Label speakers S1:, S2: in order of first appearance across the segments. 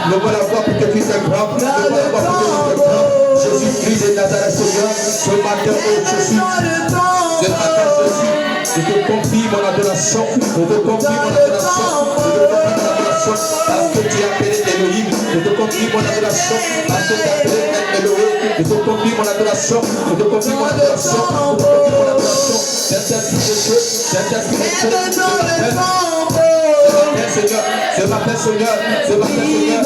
S1: Levons la voix pour que tu sois grand. Levons la voix pour que tu sois grand. Jésus-Christ de Nazareth, Seigneur, ce matin, oh Jésus, ce matin, Jésus, je te confie mon adoration, je te confie mon adoration, je te confie mon adoration, parce que tu as appelé Elohim, je te confie mon adoration, parce que tu as appelé Elohim, je te confie mon adoration, je te confie mon adoration, je te confie mon adoration, Saint-Esprit de Dieu, Saint-Esprit de Dieu, ce matin, Seigneur, mon adoration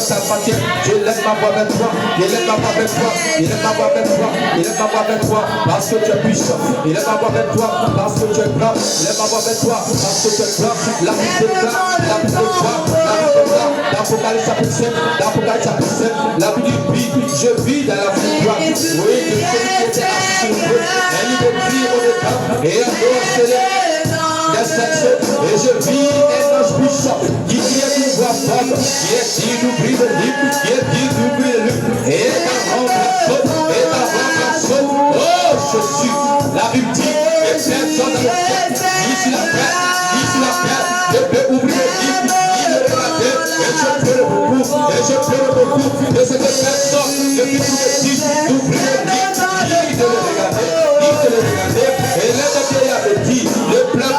S1: t'appartient. Je lève ma voix vers toi, je lève ma voix vers toi, je lève ma voix vers toi, je lève ma voix vers toi, parce que tu es puissant, je lève ma voix vers toi, parce que tu es grand, je lève ma voix vers toi, parce que tu es grand, la vie de toi, la vie de toi, la vie de toi, d'Apocalypse chapitre 7, d'Apocalypse chapitre 7, la vie du vie, je vis dans la vie de toi, oui, je suis qui était assis sur le trône, et il me prie au départ, et adore et je vis un ange puissant qui est une voix forte, qui est dit d'ouvrir le livre, qui est dit d'ouvrir le livre, et d'avant la faute, et d'avant la faute. Oh Jésus, la Bible dit, et personne dans le ciel, ni sur la terre, ni sur la terre, ne peut ouvrir le livre, ni le regarder, et je pleure beaucoup, de cette personne, depuis tout petit, d'ouvrir le livre, ni de le regarder, ni de le regarder, et l'un qui avait dit, le plein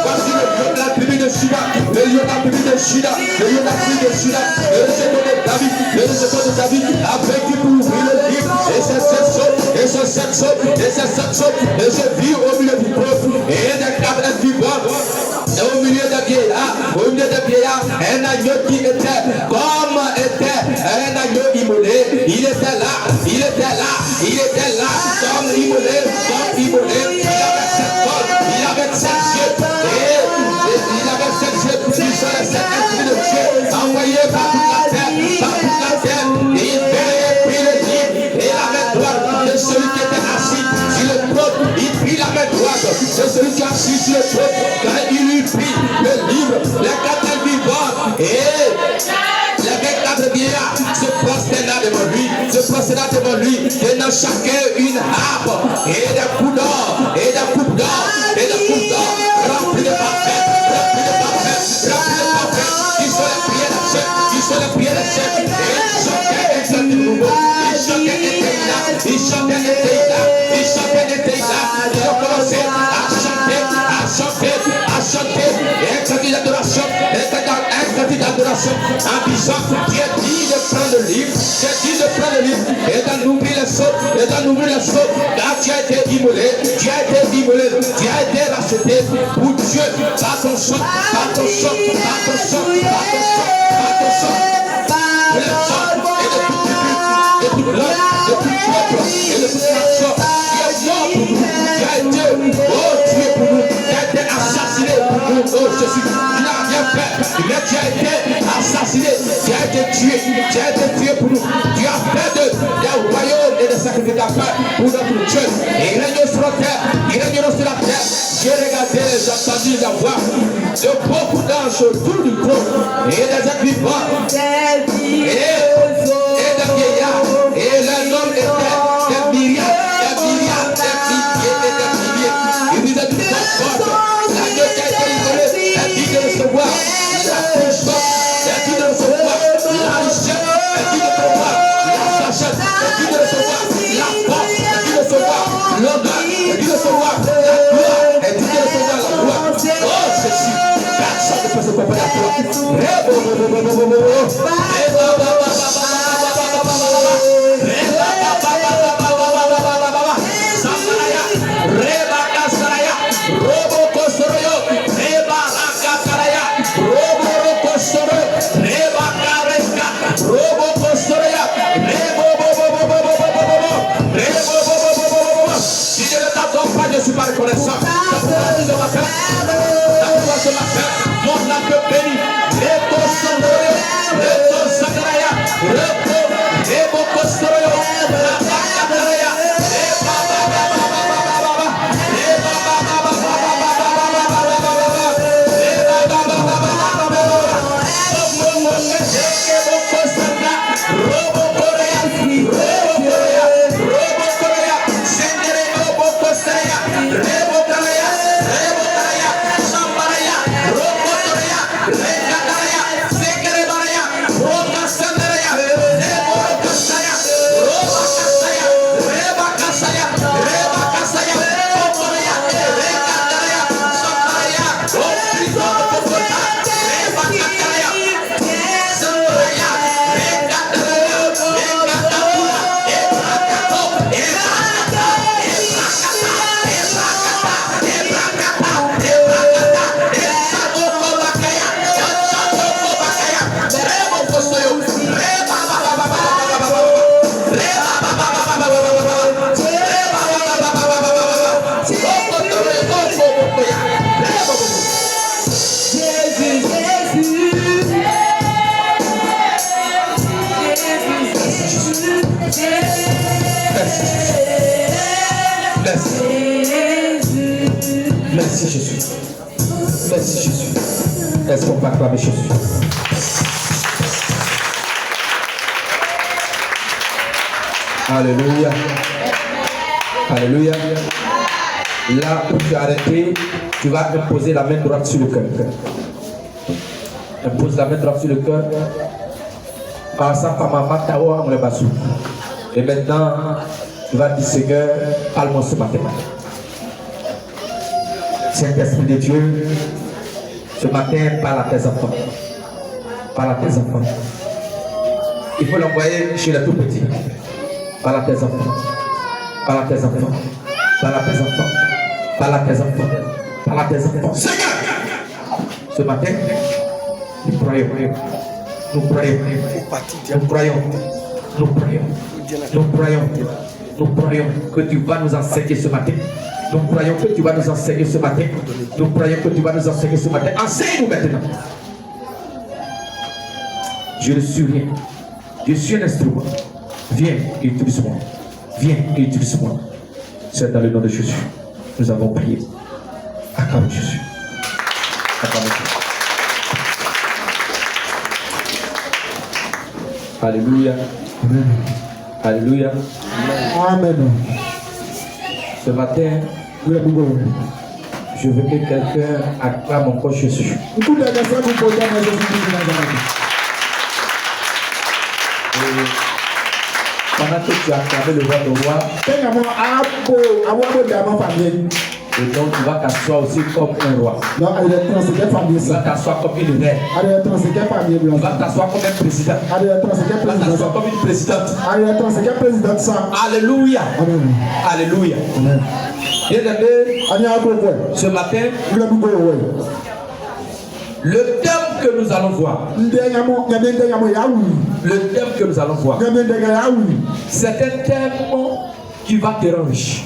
S1: voici le lion de la tribu de Juda, le lion de la tribu de Juda, le lion de la tribu de Juda, le rejeton de David, le rejeton de David, a vaincu pour ouvrir le livre, et c'est cette chose, et c'est cette chose, et c'est cette chose, et je vis au milieu du peuple, et des cadres vivants, et au milieu des vieillards, un agneau qui était comme était un agneau immolé, il était là, comme immolé, il avait 7 yeux, et il avait 7 yeux, il serait 7 esprits de Dieu, envoyé par toute la terre, et il prit le livre, et la main droite de celui qui était assis sur le trône, il prit la main droite de celui qui est assis sur le trône, quand il lui prit le livre, les 4 vivants, et les 24 vieillards se prosterna devant lui, tenant chacun une harpe, et des coups d'or, et des coupes d'or, remplis de parfum, qui sont les prières des chefs, et ils chantaient un chant nouveau, ils chantaient ils ont commencé à chanter, et un candidat d'adoration, en disant, tu es dit de prendre le livre, et d'en ouvrir les seaux, car tu as été immolé, tu as été racheté pour Dieu, par ton sang, le sang et de toute langue, de tout peuple et de toute nation, tu es mort pour nous, tu as été, tué pour nous, tu as été assassiné pour nous, oh Jésus, tu n'as rien fait, mais tu as été assassiné, tu as été tué pour nous, tu as fait des royaumes et des sacrificateurs pour notre Dieu, et il règne sur la terre, j'ai regardé, j'ai entendu la voix de beaucoup d'anges autour du trône, et des êtres vivants, et des vieillards, et les hommes étaient des myriades, ils disaient du confort, l'agneau qui a été isolé, est dit de recevoir la puissance, est dit de recevoir la richesse, est dit de recevoir la sagesse, est dit de recevoir la force, est dit de recevoir l'honneur, est dit de recevoir la gloire, est dit de recevoir la gloire. Oh Jésus, personne ne peut se comparer à toi. Je suis pas reconnaissant. Ce matin, mon âme béni. Merci Jésus. Merci Jésus. Est-ce qu'on peut acclamer Jésus? Alléluia. Alléluia. Là où tu as arrêté, tu vas imposer la main droite sur le cœur. Impose la main droite sur le cœur. Et maintenant, tu vas dire Seigneur, parle-moi ce matin. Saint-Esprit de Dieu, ce matin, parle à tes enfants. Parle à tes enfants. Il faut l'envoyer chez les tout petits. Parle à tes enfants. Parle à tes enfants. Parle à tes enfants. Parle à tes enfants. Parle à tes enfants. Seigneur! Ce matin, nous croyons. Nous croyons. Nous croyons. Nous croyons. Nous croyons. Nous croyons que tu vas nous enseigner ce matin. Nous croyons que tu vas nous enseigner ce matin. Nous croyons que tu vas nous enseigner ce matin. Enseigne-nous maintenant. Je ne suis rien. Je suis un instrument. Viens et utilise-moi. Viens et utilise-moi. C'est dans le nom de Jésus. Nous avons prié. Acclame Jésus. Acclame Jésus. Alléluia. Amen. Alléluia.
S2: Amen.
S1: Ce matin, je veux que quelqu'un acclame encore Jésus. Pendant que tu as acclamé le roi de roi, et donc tu vas t'asseoir aussi comme un roi. Tu vas t'asseoir comme une reine. Tu vas t'asseoir comme un président. Tu vas t'asseoir comme une présidente. Alléluia. Alléluia. Bien-aimé, ce matin, le thème que nous allons voir, c'est un thème qui va te rendre riche.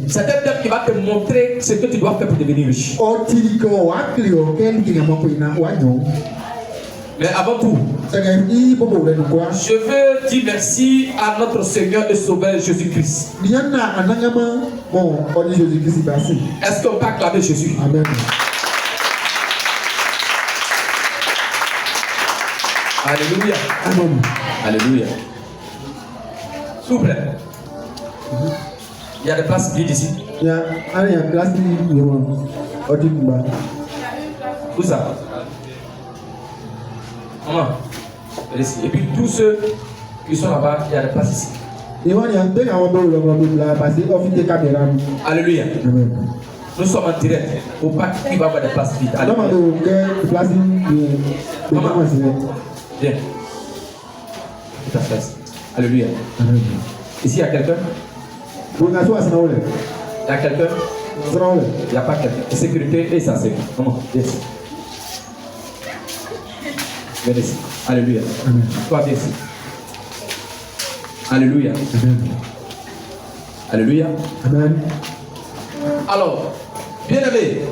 S1: C'est un thème qui va te montrer ce que tu dois faire pour devenir riche. Mais avant tout, je veux dire merci à notre Seigneur et Sauveur Jésus-Christ. Est-ce qu'on peut acclamer Jésus?
S2: Amen.
S1: Alléluia.
S2: Amen.
S1: Alléluia. S'il vous plaît. Il y a des places vides ici. Où ça? Maman. Et puis tous ceux qui sont là-bas, il y a des places ici. Alléluia.
S2: Amen.
S1: Nous sommes en direct. Au pas qu'il va y avoir des places vides. Maman. Viens. Tout à fait. Alléluia.
S2: Amen.
S1: Ici, il y a quelqu'un? Il y a quelqu'un? Il n'y a pas quelqu'un. Sécurité et ça, c'est. Comment? Viens ici. Viens ici. Alléluia.
S2: Amen.
S1: Toi, viens ici. Alléluia.
S2: Amen.
S1: Alléluia.
S2: Amen.
S1: Alors, bien-aimé,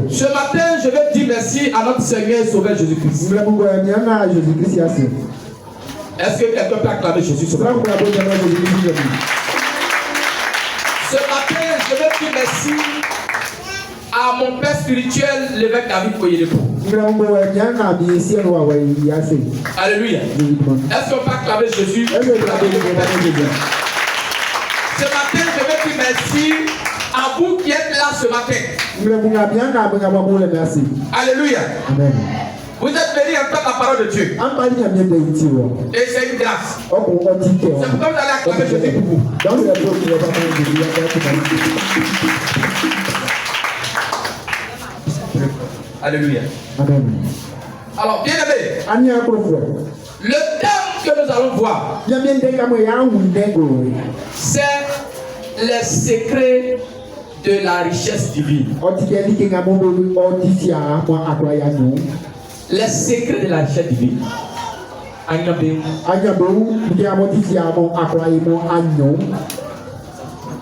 S1: ce matin, je vais dire merci à notre Seigneur et Sauveur Jésus-Christ. Est-ce que quelqu'un peut acclamer Jésus ce matin? Ce matin, je vais dire merci à mon père spirituel, l'évêque David Koyelepo. Alléluia. Est-ce qu'on peut acclamer Jésus? Ce matin, je vais dire merci à vous qui êtes là ce matin. Alléluia.
S2: Amen.
S1: Vous êtes venus entendre la parole de Dieu. Et c'est une grâce. C'est pourquoi vous allez acclamer Jésus pour vous. Alléluia.
S2: Amen.
S1: Alors, bien aimé, le thème que nous allons voir, c'est les secrets de la richesse divine. Les secrets de la richesse divine.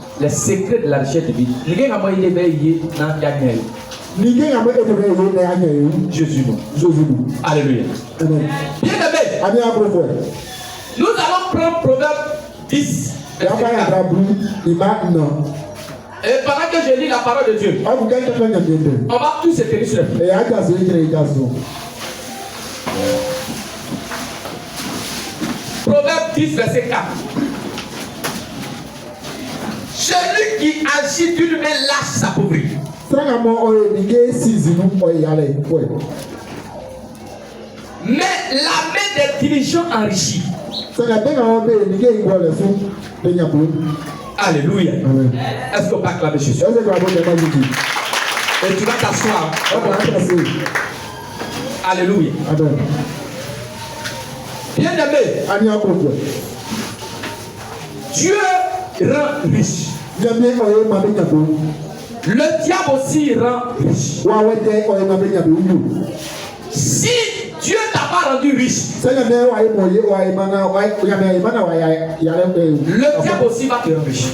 S1: Les secrets de la richesse divine. Jésus nous. Alléluia. Bien aimé, nous allons prendre Proverbe 10. Et pendant que je lis la parole de Dieu, on va tous se tenir sur les pieds. Proverbe 10, verset 4. Celui qui agit d'une main lâche s'appauvrit. Mais la main des diligents enrichit. Alléluia. Est-ce qu'on peut acclamer Jésus? Et tu vas t'asseoir. Alléluia. Bien aimé, Dieu rend riche. Le diable aussi rend riche. Si Dieu t'a pas rendu riche, le diable aussi va te rendre riche.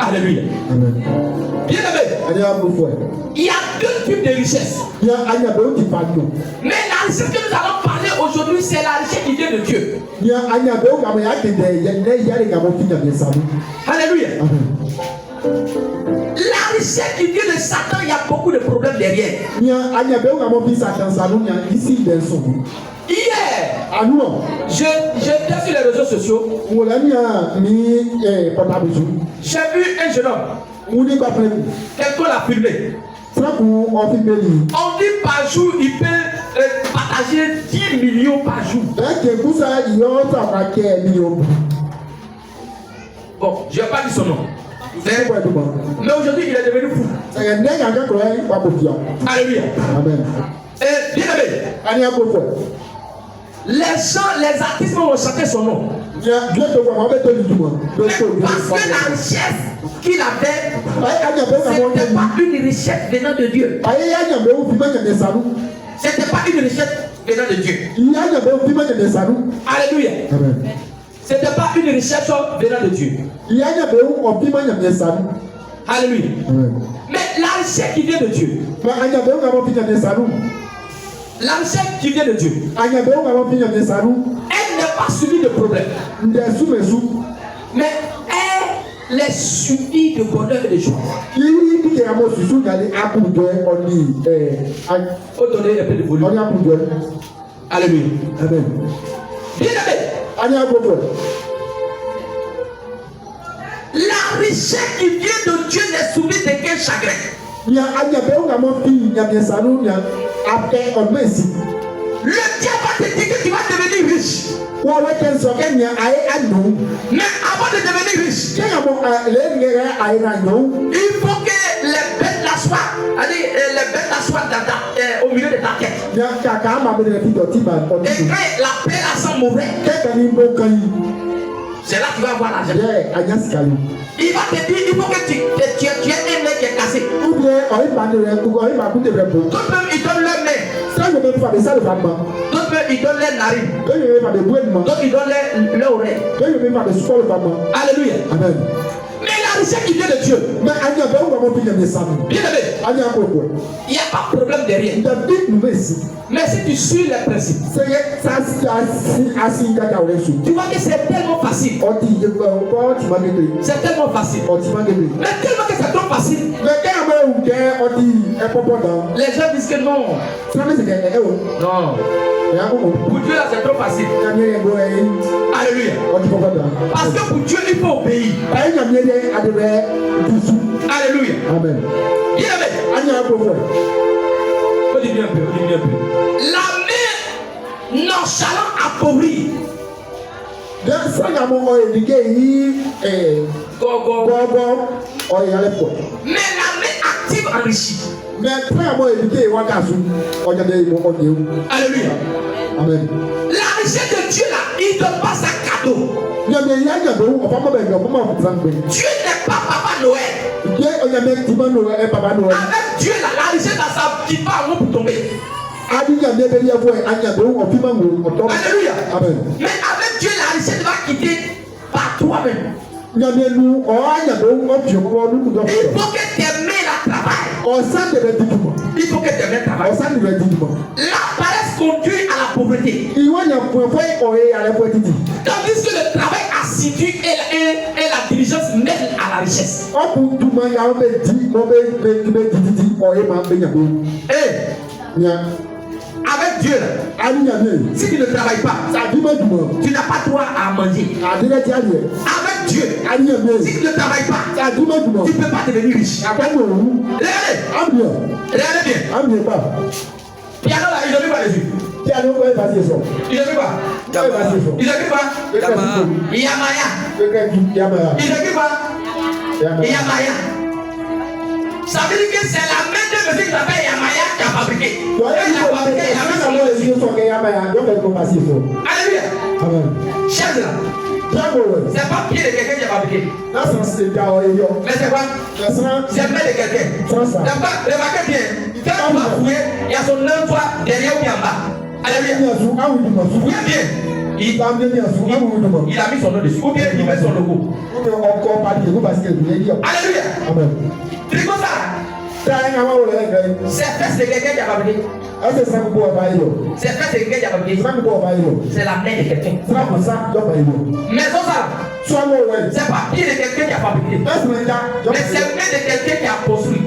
S1: Alléluia. Bien aimé, il y a deux types de richesses. Mais la richesse que nous allons parler aujourd'hui, c'est la richesse qui vient de Dieu. Alléluia. La richesse qui vient de Satan, il y a beaucoup de problèmes derrière. Hier, j'étais sur les réseaux sociaux. J'ai vu un jeune homme. Quelqu'un l'a filmé. On dit par jour, il peut partager 10 millions par jour. Bon, je n'ai pas dit son nom. Mais aujourd'hui, il est devenu fou. Alléluia. Amen. Et bien aimé, les gens, les artistes vont chanter son nom. Mais parce que la richesse qu'il avait, ce n'était pas une richesse venant de Dieu. Ce n'était pas une richesse venant de Dieu. Alléluia. Ce n'était pas une richesse venant de Dieu. Alléluia. Mais la richesse qui vient de Dieu, la richesse qui vient de Dieu, elle n'est pas suivie de problèmes, mais elle est suivie de bonheur et de joie. Faut donner un peu de volume. Alléluia. Bien aimé, la richesse qui vient de Dieu n'est suivie de quel chagrin. Le diable va te dire que tu vas devenir riche. Mais avant de devenir riche, il faut que les bêtes l'assoient. Les bêtes l'assoient au milieu de ta tête. Et quand la paix la sent mauvais, c'est là que tu vas avoir l'argent. Il va te dire, il faut que tu aies un nez qui est cassé. D'autres même, ils donnent leur nez. D'autres même, ils donnent leur narine. D'autres, ils donnent leur oreille. Alléluia. Amen. Mais la richesse qui vient de Dieu, bien aimé, il n'y a pas de problème derrière. Mais si tu suis les principes, tu vois que c'est tellement facile. C'est tellement facile. Mais tellement que c'est trop facile, les gens disent que non. Non. Pour Dieu là c'est trop facile. Alléluia. Parce que pour Dieu il faut obéir. Alléluia. Amen. Bien aimé. Dis-moi un peu. La main nonchalant appauvrie. Mais la main active enrichit. Alléluia. Amen. La richesse de Dieu là, il ne donne pas ça cadeau. Dieu n'est pas Papa Noël. Avec Dieu là, la richesse là, ça ne dit pas un mot pour tomber. Alléluia. Amen. Mais avec Dieu, la richesse va quitter par toi-même. Il faut que tes mains la travaillent. Il faut que tes mains travaillent. La paresse conduit à la pauvreté. Tandis que le travail assidu et la diligence mènent à la
S2: richesse. Avec Dieu, si tu ne travailles pas, tu n'as pas droit à manger. Avec Dieu, si tu ne travailles pas, tu ne peux pas devenir riche. Regardez, regardez bien. Piano là, il ne vit pas les yeux. Il ne vit pas. Il ne vit pas. Yamaya. Il ne vit pas. Yamaya. Ça veut dire que c'est la même de musique qui s'appelle Yamaya qui a fabriqué. Alléluia. Chaise là. C'est pas pied de quelqu'un qui a fabriqué. Mais c'est quoi? C'est main de quelqu'un. Remarquez bien. Quand on va fouiller, il y a son emploi derrière ou bien en bas. Alléluia. Fouillez bien. Il a mis son nom dessus. Ou bien il met son logo. Alléluia. Trigo ça. C'est fait de quelqu'un qui a fabriqué. C'est fait de quelqu'un qui a fabriqué. C'est la main de quelqu'un. Mais ça, c'est pas pied de quelqu'un qui a fabriqué. Mais c'est main de quelqu'un qui a construit.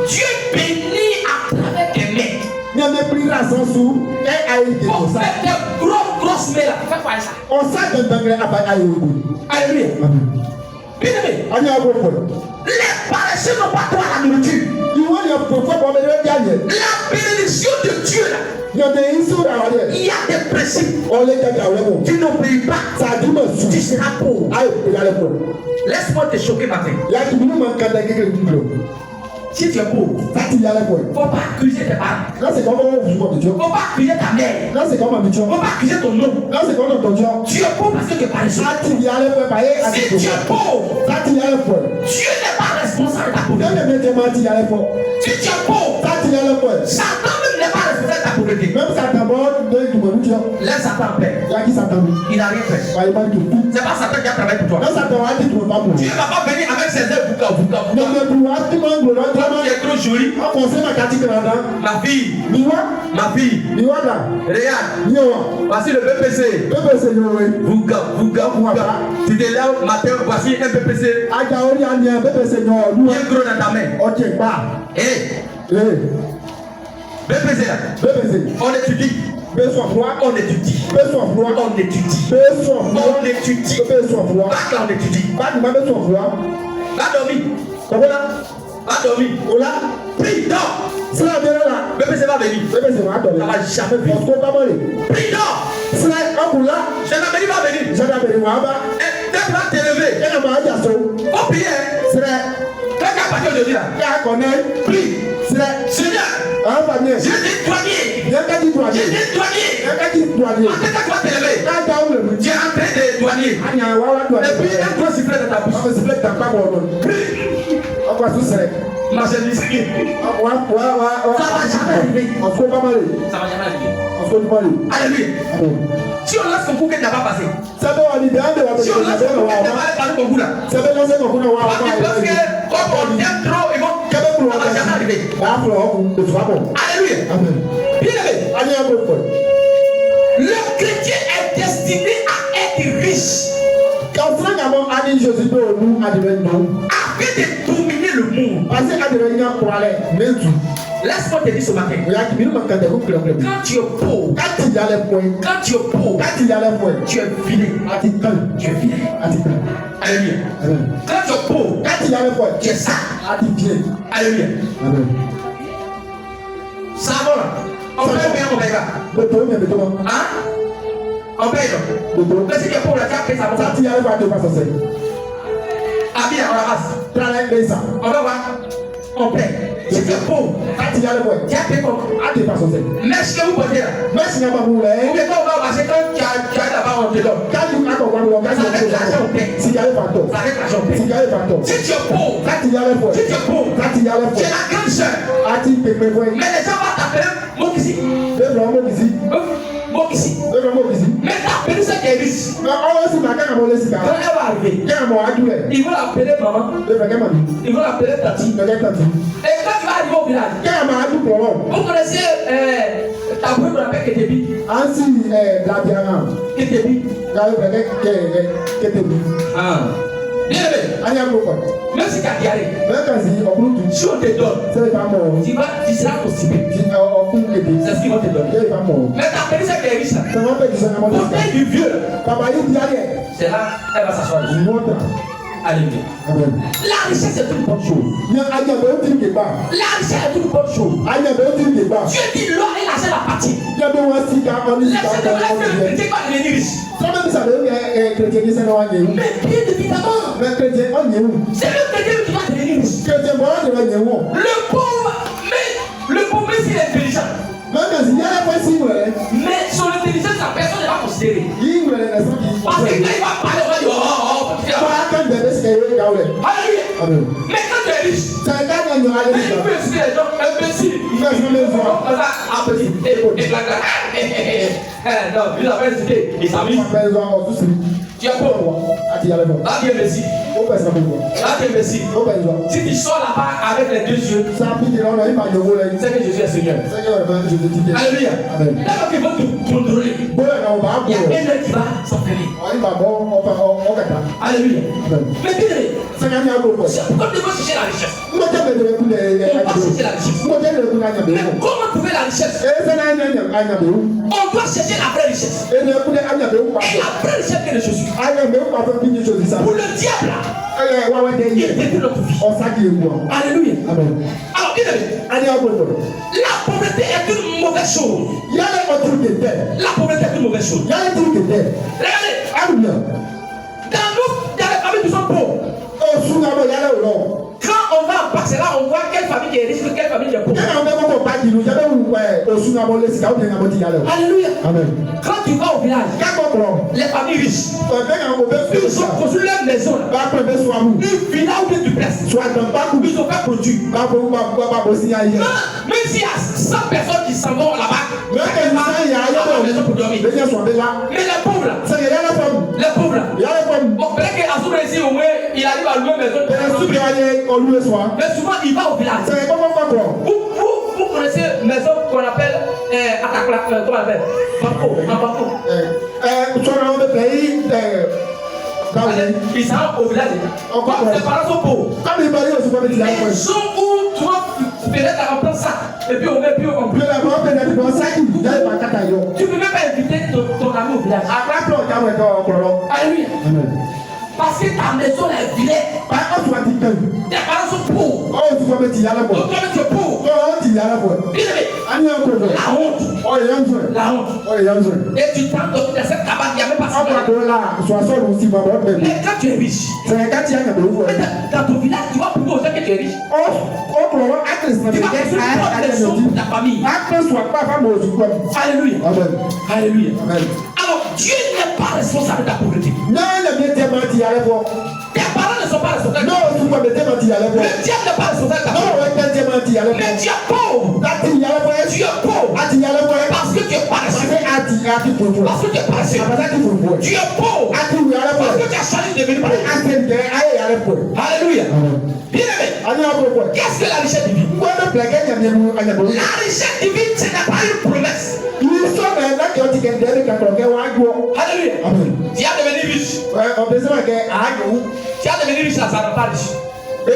S2: Dieu bénit à travers tes mains. On fait des grosses mains là. Fais quoi ça? Alléluia. Bien aimé. Les paresseux n'ont pas droit à la nourriture. La bénédiction de Dieu là. Il y a des principes. Tu n'oublies pas. Tu seras pauvre. Laisse-moi te choquer matin. Si tu es pauvre, il ne faut pas accuser tes parents. Il ne faut pas accuser ta mère. Il ne faut pas accuser ton nom. Tu es pauvre parce que tu es paresseux. Si tu es pauvre, Dieu n'est pas responsable de ta pauvreté. Si tu es pauvre, Satan même n'est pas responsable de ta pauvreté. Laisse Satan en paix. Il n'a rien fait. C'est pas Satan qui a travaillé pour toi. Dieu ne va pas venir avec ses œuvres qui est trop jolie. Ma fille, regarde. Voici le BPC. Tu te lèves matin, voici un BPC. Bien gros dans ta main. BPC là. On étudie. On étudie. Va dormir. Prie, dors. BPC va venir. Ça va jamais venir. Prie, dors. Gendarmerie va venir. Et tu vas t'élever. Au prier. Quelqu'un parti aujourd'hui là. Prie. Seigneur. J'ai dit douanier. Quand tu vas t'élever, tu es en train de douanier. Et puis un gros sifflet dans ta bouche. Prie. Marchandise. Ça va jamais arriver. Alléluia. Si on lance ton coup, qu'est-ce qui n'a pas passé? Si on lance ton coup, qu'est-ce qui n'a pas passé ton coup là? Parce que quand on aime trop, ils vont. Ça va jamais arriver. Alléluia. Bien aimé. Le chrétien est destiné à être riche. Afin de dominer le monde. Laisse-moi te dire ce matin. Quand tu es pauvre, tu es vidé. Alléluia. Quand tu es pauvre, tu es sale. Alléluia. Ça va là. On paye bien, on paye pas. Hein? On paye non. Mais si tu es pauvre, tu as payé ça. Ah bien, on ramasse. On va voir. On paye. Si tu es pauvre, tu as payé quoi? Mais ce que vous pouvez dire, ou bien quand on va passer, quand tu as d'abord on te donne. Ça avec l'argent on paye. Ça avec l'argent on paye. Si tu es pauvre, tu es la grande sœur. Mais les gens vont t'appeler Mokisi. Mais t'appeler ce qui est riche. Quand elle va arriver, ils vont l'appeler maman. Ils vont l'appeler tati. Et quand tu vas arriver au village, vous connaissez ta bruit qu'on appelle Ketebi. Ketebi. Même si tu as diarrhée, si on te donne, tu seras constipé. C'est ce qu'ils vont te donner. Mais ta personne qui est riche, pour faire du vieux, c'est là, elle va s'asseoir dessus. Alléluia. La richesse est une bonne chose. La richesse est une bonne chose. Dieu dit l'or et l'argent appartiennent. Le chrétien va devenir riche. Mais bien évidemment, c'est le chrétien qui va devenir riche. Le pauvre, s'il est intelligent. Mais son intelligence, la personne ne va considérer. Parce que quand il va parler, on va dire Alléluia. Mais quand tu es riche, tu peux expliquer les gens imbéciles. Non, il a pas hésité. Il s'amuse. Tu es pauvre. Là, tu es imbécile. Là, tu es imbécile. Si tu sors là-bas avec les deux yeux, c'est que Jésus est Seigneur. Alléluia. Là, qui va te contrôler. Il y a un œil qui va s'enfermer. Alléluia. Mais bien, c'est pourquoi tu dois chercher la richesse. On va chercher la richesse. Mais comment trouver la richesse? On doit chercher la vraie richesse. Et la vraie richesse que de Jésus. Pour le diable, il détruit notre vie. Alléluia. Alors, bien aimé, la pauvreté est une mauvaise chose. La pauvreté est une mauvaise chose. Regardez, dans les familles qui sont pauvres, quand on va en passer là, on voit quelle famille qui est riche et quelle famille qui est pauvre. Alléluia. Quand tu vas au village, les familles riches, ils ont construit leur maison. Une villa ou bien du place. Ils ont fait produit. Même s'il y a 100 personnes qui s'en vont là-bas, mais les pauvres là, bon, peut-être qu'à Azura ici au moins, il arrive à louer une maison. Mais souvent il va au village. Vous connaissez une maison qu'on appelle comment on appelle Bako. Ils sont au village. Les parents sont pauvres. Les gens où tu vois peut-être en prendre ça. Et puis on met plus en plus. Tu peux même pas inviter ton ami au village. Alléluia. Parce que ta maison est vilaine. Tes parents sont pauvres. Donc toi tu es pauvre. La honte. Et tu t'en donnes dans cette cabane, il n'y a même pas ça. Mais quand tu es riche, dans ton village, tu vas prouver aux gens que tu es riche. Tu vas construire des choses pour ta famille. Alléluia. Alléluia. Alors Dieu n'est pas responsable de ta pauvreté. Tes parents ne sont pas responsables. Le diable n'est pas responsable de ta pauvreté. Mais tu es pauvre. Tu es pauvre. Parce que tu es paresseux. Parce que tu es paresseux. Tu es pauvre. Parce que tu as choisi de devenir paresseux. Alléluia. Bien aimé. Qu'est-ce que la richesse divine? La richesse divine, ce n'est pas une promesse. Alléluia. Tu as devenu riche. Tu as devenu riche là, ça ne rend pas riche. Tu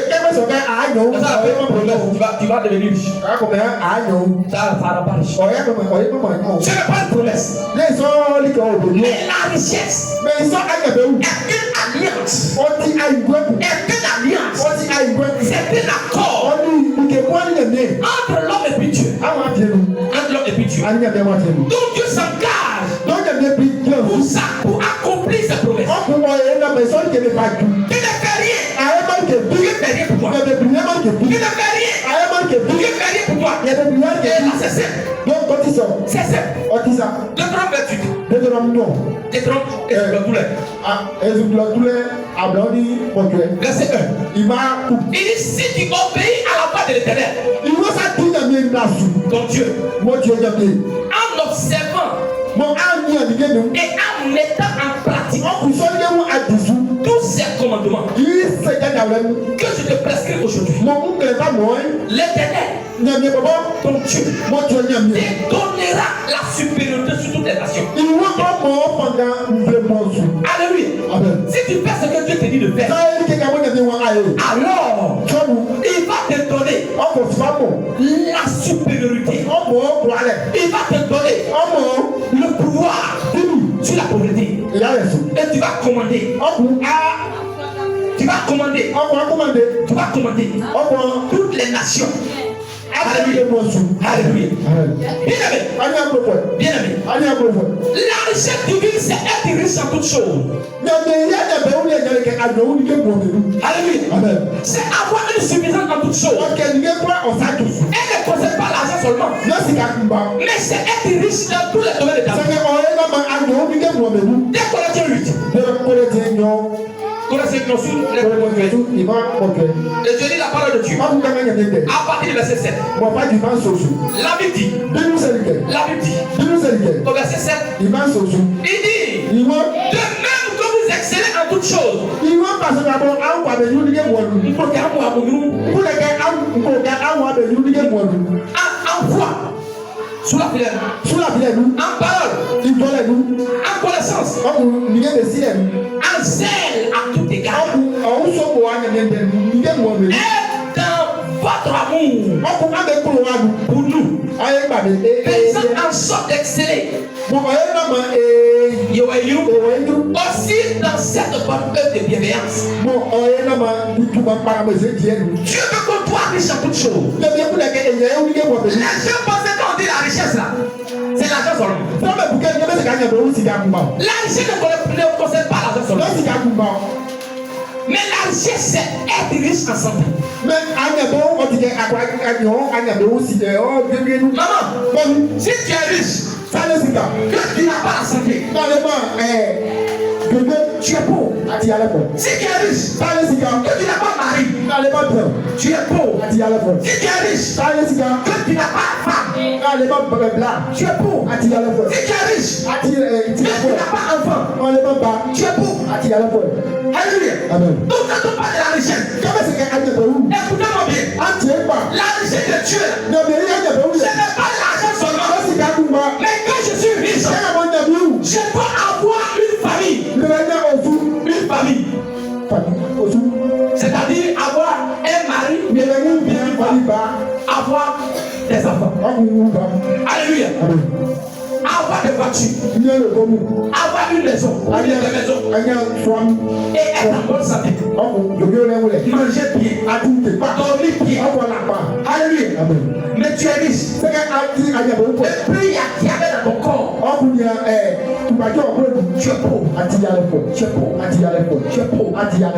S2: vas devenir riche. Ça ne rend pas riche. Ce n'est pas une promesse. Mais la richesse est une alliance. C'est un accord entre l'homme et puis Dieu. Donc Dieu s'engage pour accomplir ses promesses. Tu ne fais rien. Dieu fait rien pour toi. Tu ne fais rien. Dieu fait rien pour toi. Et là c'est simple. C'est simple. Deutéronome 28. Verset 1. Il dit si tu obéis à la voix de l'Éternel, ton Dieu, en observant et en mettant en pratique tous ces commandements que je te prescris aujourd'hui, l'Éternel, ton Dieu, te donnera la supériorité sur toutes les nations. Alléluia. Si tu fais ce que Dieu te dit,
S1: de faire, alors il va te donner la supériorité. Il va te donner le pouvoir sur la pauvreté. Et tu vas commander. Tu vas commander toutes les nations. Alléluia. Alléluia. Bien aimé. La richesse divine, c'est être riche en toutes choses. Alléluia. C'est avoir une suffisance en toutes choses. Elle ne possède pas l'argent seulement, mais c'est être riche dans tous les domaines de ta vie. 2 Corinthiens 8. Et je lis la parole de Dieu à partir du verset 7. La Bible dit au verset 7, il dit de même que vous excellez en toutes choses. En foi, sous la prière, en parole, en connaissance, en zèle à tout égard, et dans votre amour pour nous, faisant en sorte d'exceller aussi dans cette bonne œuvre de bienveillance. Dieu veut que toi riche en toutes choses. Les gens pensaient qu'on dit la richesse là, c'est l'argent seulement. La richesse ne possède pas l'argent seulement. Mais la richesse, c'est être riche en santé. Maman, si tu es riche, que tu n'as pas la santé, tu es pauvre. Si tu es riche, que tu n'as pas mari, tu es pauvre. Si tu es riche, que tu n'as pas femme, tu es pauvre. Si tu es riche, que tu n'as pas enfant, tu es pauvre. Alléluia. Donc quand on parle de la richesse, écoutez-moi bien. La richesse de Dieu, ce n'est pas l'argent seulement. Mais quand je suis riche, je dois avoir une famille. Une famille. C'est-à-dire avoir un mari, avoir des enfants. Alléluia. Avoir des voitures, avoir une maison, et être en bonne santé, manger bien, dormir bien. Alléluia. Mais tu es riche, et puis il y a dans ton corps, tu es pauvre. Tu es pauvre.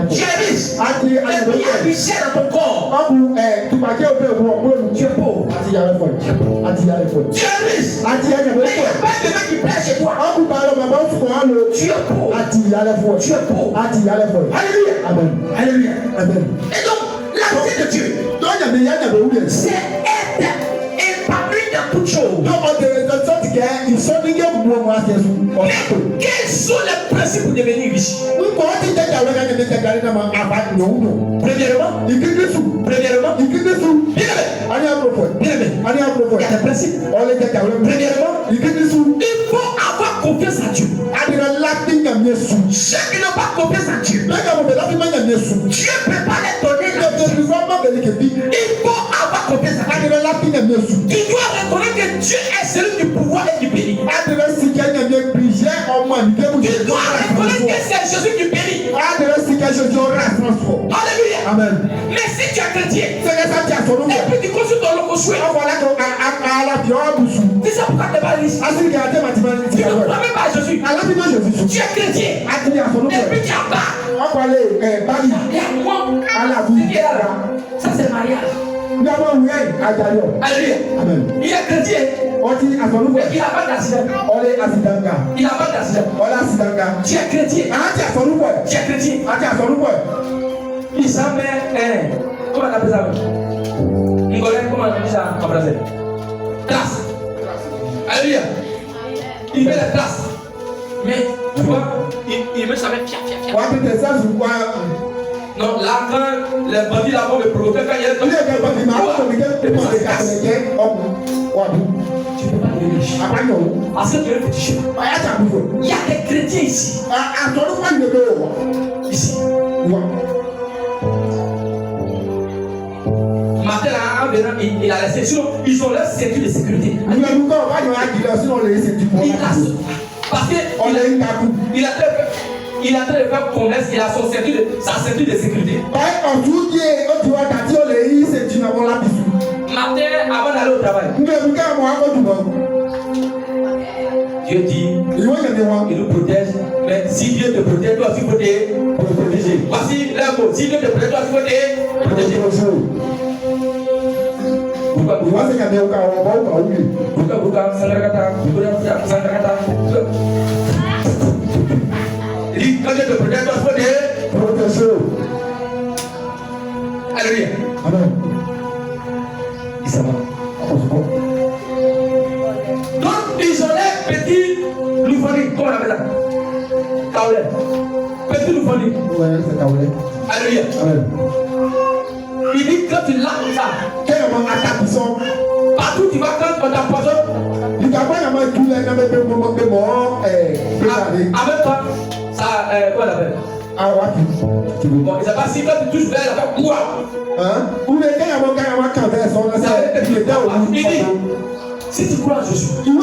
S1: Tu es riche, et puis il y a richesse dans ton corps, tu es pauvre. Tu es riche, pas de mec qui plaît chez toi. Tu es pauvre. Tu es pauvre. Alléluia. Alléluia. Et donc, la vie de Dieu, c'est être épanoui dans toutes choses. Mais quels sont les principes pour devenir riche? Premièrement, il y a des principes. Premièrement, il faut avoir confiance en Dieu. Ceux qui n'ont pas confiance en Dieu, Dieu ne peut pas les donner la vie. Il faut avoir confiance en Dieu. Tu dois reconnaître que Dieu est celui du pouvoir et du béni. Tu dois reconnaître que c'est Jésus qui bénit. Alléluia. Amen. Mais si tu es chrétien, et puis tu construis ton logo chouette, c'est ça pourquoi tu n'es pas riche. Tu ne crois même pas à Jésus. Tu es chrétien, et puis tu as pas. Ça c'est mariage. Alléluia. Il est chrétien. Il n'a pas d'accident. Il n'a pas d'accident. Tu es chrétien. Tu es chrétien. Il s'en met comment on appelle ça? Comment on appelle ça en français? Trace. Alléluia. Il met la trace. Mais tu vois, il met ça avec fiat. Non, là, quand les bandits là-bas me provoquaient, quand il y a tu peux pas devenir riche. Parce que tu es un petit chemin. Il y a des chrétiens ici. Ici.
S2: Matin là, en venant, il a laissé. Sinon, ils ont leur ceinture de sécurité. Parce qu'il a train de faire commerce, il a sa ceinture de sécurité. Matin, avant d'aller au travail, Dieu dit, il nous protège, mais si Dieu te protège, toi aussi il faut te protéger. Voici le mot, si Dieu te protège, toi aussi il faut te protéger. Pourquoi il dit, quand Dieu te protège, toi il faut te protéger. Alléluia. Amen. Il s'en va. Donc, ils ont les petits loufonis, comment on appelle ça? Kaolé. Petit loufonis. Ouais, c'est kaolé. Alléluia. Amen. Il dit, quand tu laves ça, partout tu vas, quand on t'empoisonne, avec toi, ça, quoi on appelle? Bon, il ne sait pas si quand tu touches vers la femme, quoi? Il dit, si tu crois en Jésus, même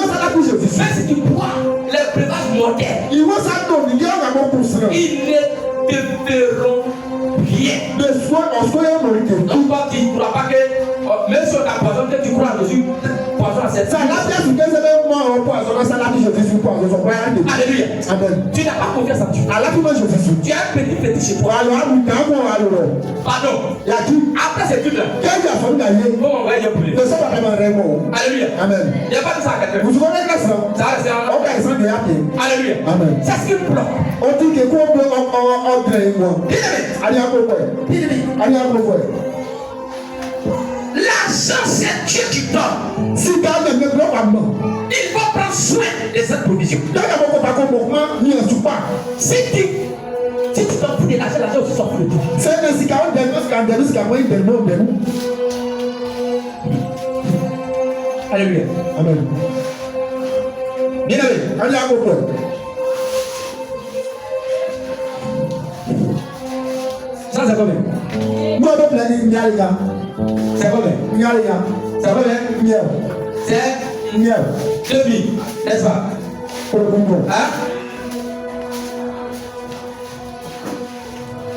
S2: si tu crois les breuvages mortels, ils ne te feront rien. Donc toi tu ne crois pas que, même si on t'empoisonne, que tu crois en Jésus, poisson à cette Alléluia. Tu n'as pas confiance en Dieu. Tu as un petit fétiche chez toi. Pardon. Après cette étude-là, comment on va y appeler? Alléluia. Amen. Il n'y a pas de ça à quelqu'un. Ça c'est un Alléluia. Amen. C'est ce qui me bloque. L'argent, c'est Dieu qui donne. Il faut prendre soin de cette provision. Si tu t'en fous de l'argent, l'argent aussi s'en fout de toi. Alléluia. Amen. Bien aimé. Ça c'est combien? C'est combien? C'est combien? C'est 2000, n'est-ce pas? Hein?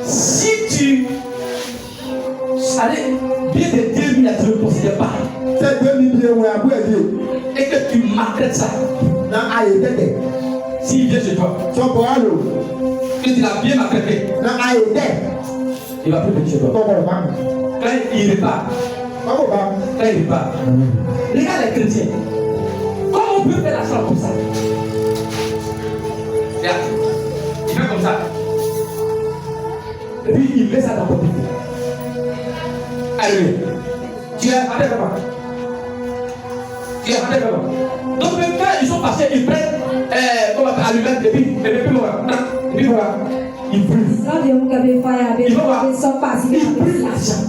S2: Si tu allez bien de 2000 à tu ne considères pas, et que tu maltraites ça, s'il vient chez toi, que tu l'as bien maltraité, il va plus venir chez toi. Quand il repart, regarde les chrétiens. Comment on peut faire l'argent comme ça? Regarde, il fait comme ça. Et puis il met ça dans ton petit. Alléluia. Tu es avec moi. Donc même quand ils sont passés, ils prennent allumette et puis voilà. Et puis voilà. Ils brûlent. Ils vont voir. Ils brûlent l'argent.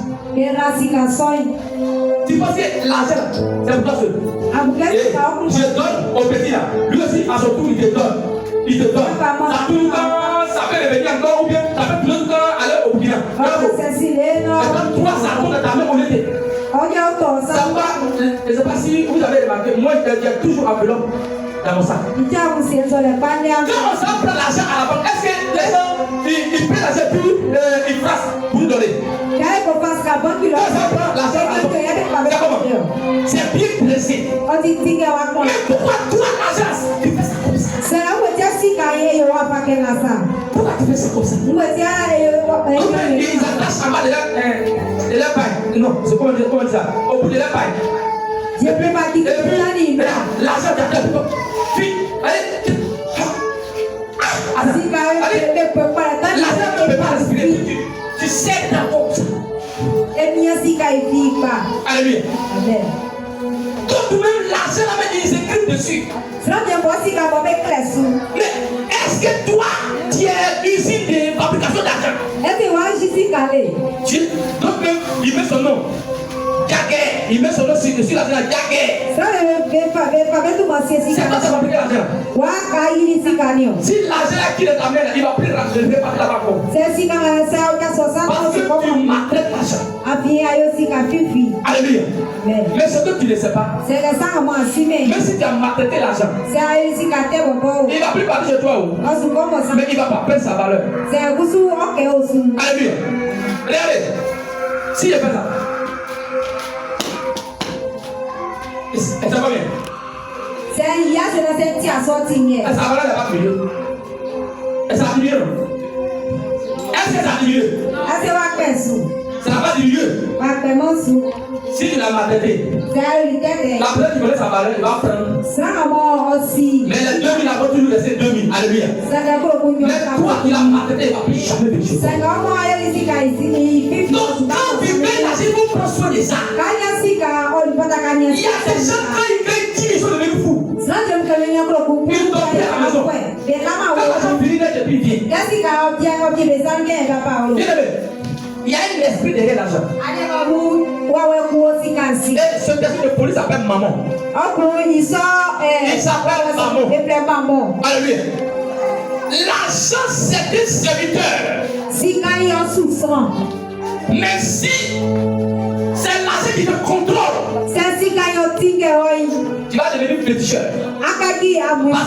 S2: Tu penses que l'argent, c'est pour toi seul. Je donne au petit là. Lui aussi, à son tour, il te donne. Ça tout le temps, ça peut revenir encore ou bien ça peut tout le temps aller au bilan. C'est comme toi, ça compte dans ta main au lieu. Ça va, je ne sais pas si vous avez remarqué, moi j'ai toujours un enveloppe dans mon sac. Quand on s'en prend l'argent à la banque, est-ce que les gens ils prennent l'argent puis ils frappent pour nous donner? Quand on prend l'argent à la banque, c'est bien pressé. Mais pourquoi toi l'argent tu fais ça comme ça? Pourquoi tu fais ça comme ça? Ils attachent en bas de la paille. Non, c'est comment dire ça? Au bout de la paille. L'argent t'attend. Puis, allez. L'argent ne peut pas respirer. Tu sais d'abord ça. Alléluia. Donc même l'argent là, ils écrivent dessus. Mais est-ce que toi, tu es usine de fabrication d'argent? Donc même, il met son nom.
S1: Jagger. Il met son nom sur l'argent Jagger. C'est toi qui vas payer l'argent. Si l'argent est qui de ta mère, il va plus l'argent, il ne va pas là-bas. Parce que tu maltraites l'argent. Alléluia. Mais ce que tu ne sais pas, même si tu as maltraité l'argent, il ne va plus partir chez toi. Mais il ne va pas perdre sa valeur. Alléluia. Regardez. Si je fais ça. Et ça va bien. Est-ce que ça va diminuer? Est-ce que ça va diminuer? Est-ce que ça va diminuer? Ça va pas diminuer. Si tu l'as maltraité, la personne qui connaît sa valeur, il va prendre. Mais les 2000 avant toujours laisser 2000. Alléluia. Mais toi qui l'as maltraité, il ne va plus jamais venir. Donc quand tu mets la vie, il faut prendre soin de ça. Il y a des gens quand ils gagnent 10 000, ils sont devenus fous. Ils dorment à la maison. Quand l'argent finit, depuis il vient. Il y a un esprit derrière l'argent. Et ce esprit de police s'appelle maman. Il s'appelle maman. Alléluia. L'argent, c'est un serviteur. Mais si c'est l'argent qui te contrôle, tu vas devenir féticheur. Parce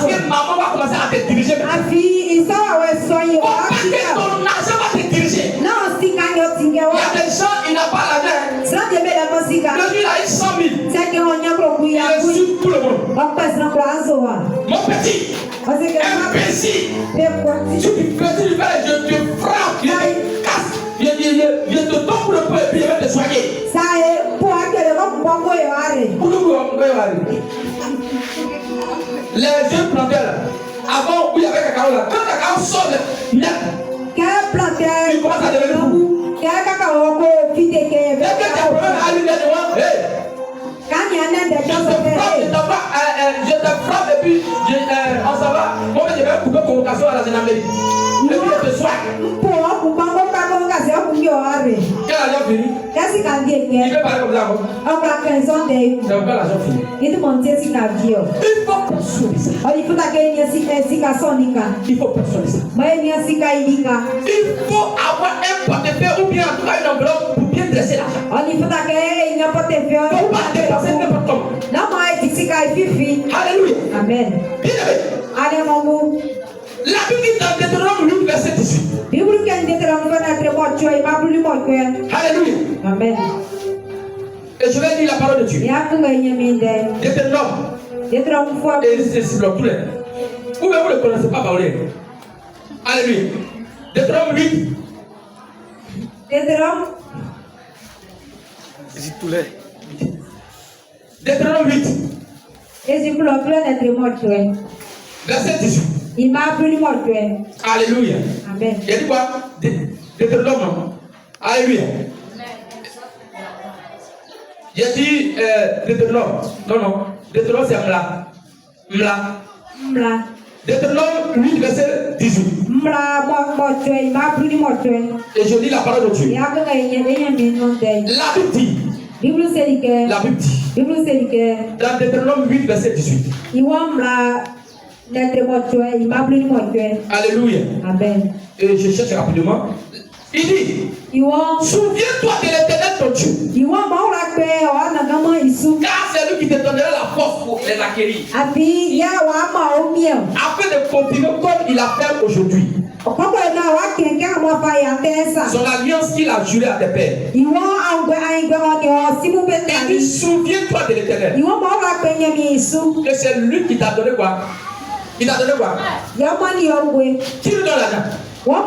S1: que maman va commencer à te diriger. Pour pas que ton argent va te diriger. Il y a des gens, ils n'ont pas l'argent. Le jour, il a eu 100 000. Il est sur tout le monde. Mon petit, imbécile. Tu fais, je te frappe, je te casse, je te donne pour le peu et puis je vais te soigner. Les jeunes planteurs, avant où il y avait cacao là, quand le cacao sort de net, il commence à devenir fou. Dès que tu as problème à lui dire, je te frappe et puis on s'en va. Moi, je vais couper convocation à la gendarmerie. Et puis je te soigne. Quel argent fini? Il veut parler comme ça. C'est encore l'argent fini. Il faut personne ça. Il faut personne ça. Il faut avoir un portefeuille ou bien en tout cas une enveloppe pour bien dresser l'argent. Il ne faut pas dépenser n'importe comment. Alléluia. Amen. Bien aimé. La Bible dit dans Deutéronome 8, verset 18. Alléluia. Amen. Et je vais lire la parole de Dieu. Deutéronome. Et c'est sur le poulet. Vous ne le connaissez pas parler. Alléluia. Deutéronome 8. Deutéronome 8. Verset 18. Alléluia. Amen. Il a dit quoi? Deutéronome. Alléluia. Il a dit Deutéronome. Non. Deutéronome c'est Mla. Deutéronome 8 verset 18. Et je lis la parole de Dieu. La Bible dit. Dans Deutéronome 8 verset 18. Alléluia. Amen. Et je cherche rapidement. Il dit, souviens-toi de l'Éternel ton Dieu. Car c'est lui qui te donnera la force pour les acquérir. Afin de continuer comme il a fait aujourd'hui. Son alliance qu'il a juré à tes pères. Et dit, souviens-toi de l'Éternel. Que c'est lui qui t'a donné quoi? Il t'a donné quoi? Qui lui donne l'argent? Il dit,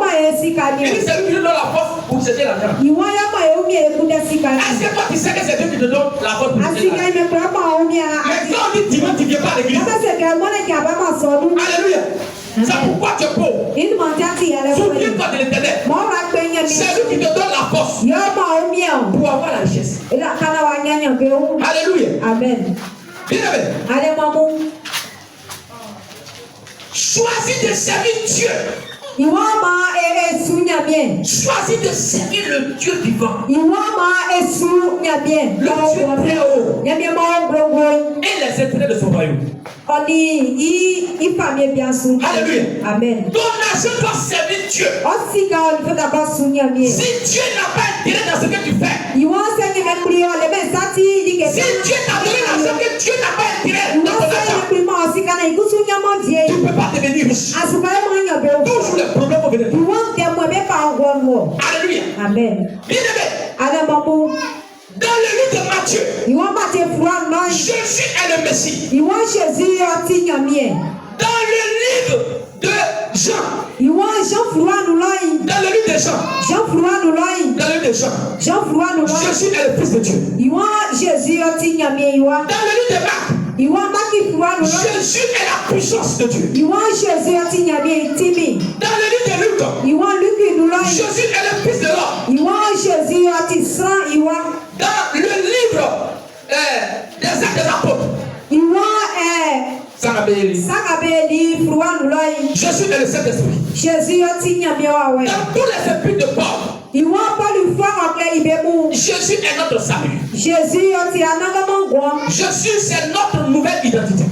S1: c'est lui qui te donne la force pour chercher l'argent. Est-ce que toi tu sais que c'est Dieu qui te donne la force pour chercher l'argent? Mais quand on dit dimanche, tu ne viens pas à l'église. Alléluia. C'est pourquoi tu es pauvre. Souviens-toi de l'Éternel. C'est lui qui te donne la force pour avoir la richesse. Alléluia. Amen. Bien aimé. Choisis de servir Dieu. Choisis de servir le Dieu vivant. Le Dieu très haut. Et les intérêts de son royaume. Alléluia.
S3: Amen.
S1: Ton argent doit servir Dieu. Si Dieu n'a pas intérêt dans ce que tu fais, si Dieu t'a donné l'argent que Dieu n'a pas intérêt dans ton argent, tu ne peux pas devenir riche. Toujours les problèmes vont venir. Alléluia.
S3: Amen.
S1: Bien-aimé, dans le livre de Matthieu, Jésus est le Messie. Dans le livre de Jean, dans le livre de Jean, Jésus est le Fils de Dieu. Dans le livre de Marc, Jésus est la puissance de Dieu. Dans le livre de Luc, Jésus est le Fils de l'homme. Dans le livre des Actes des Apôtres, Jésus est le Saint-Esprit. Dans tous les épîtres de Paul, Jésus est notre salut. Jésus, c'est notre nouvelle identité.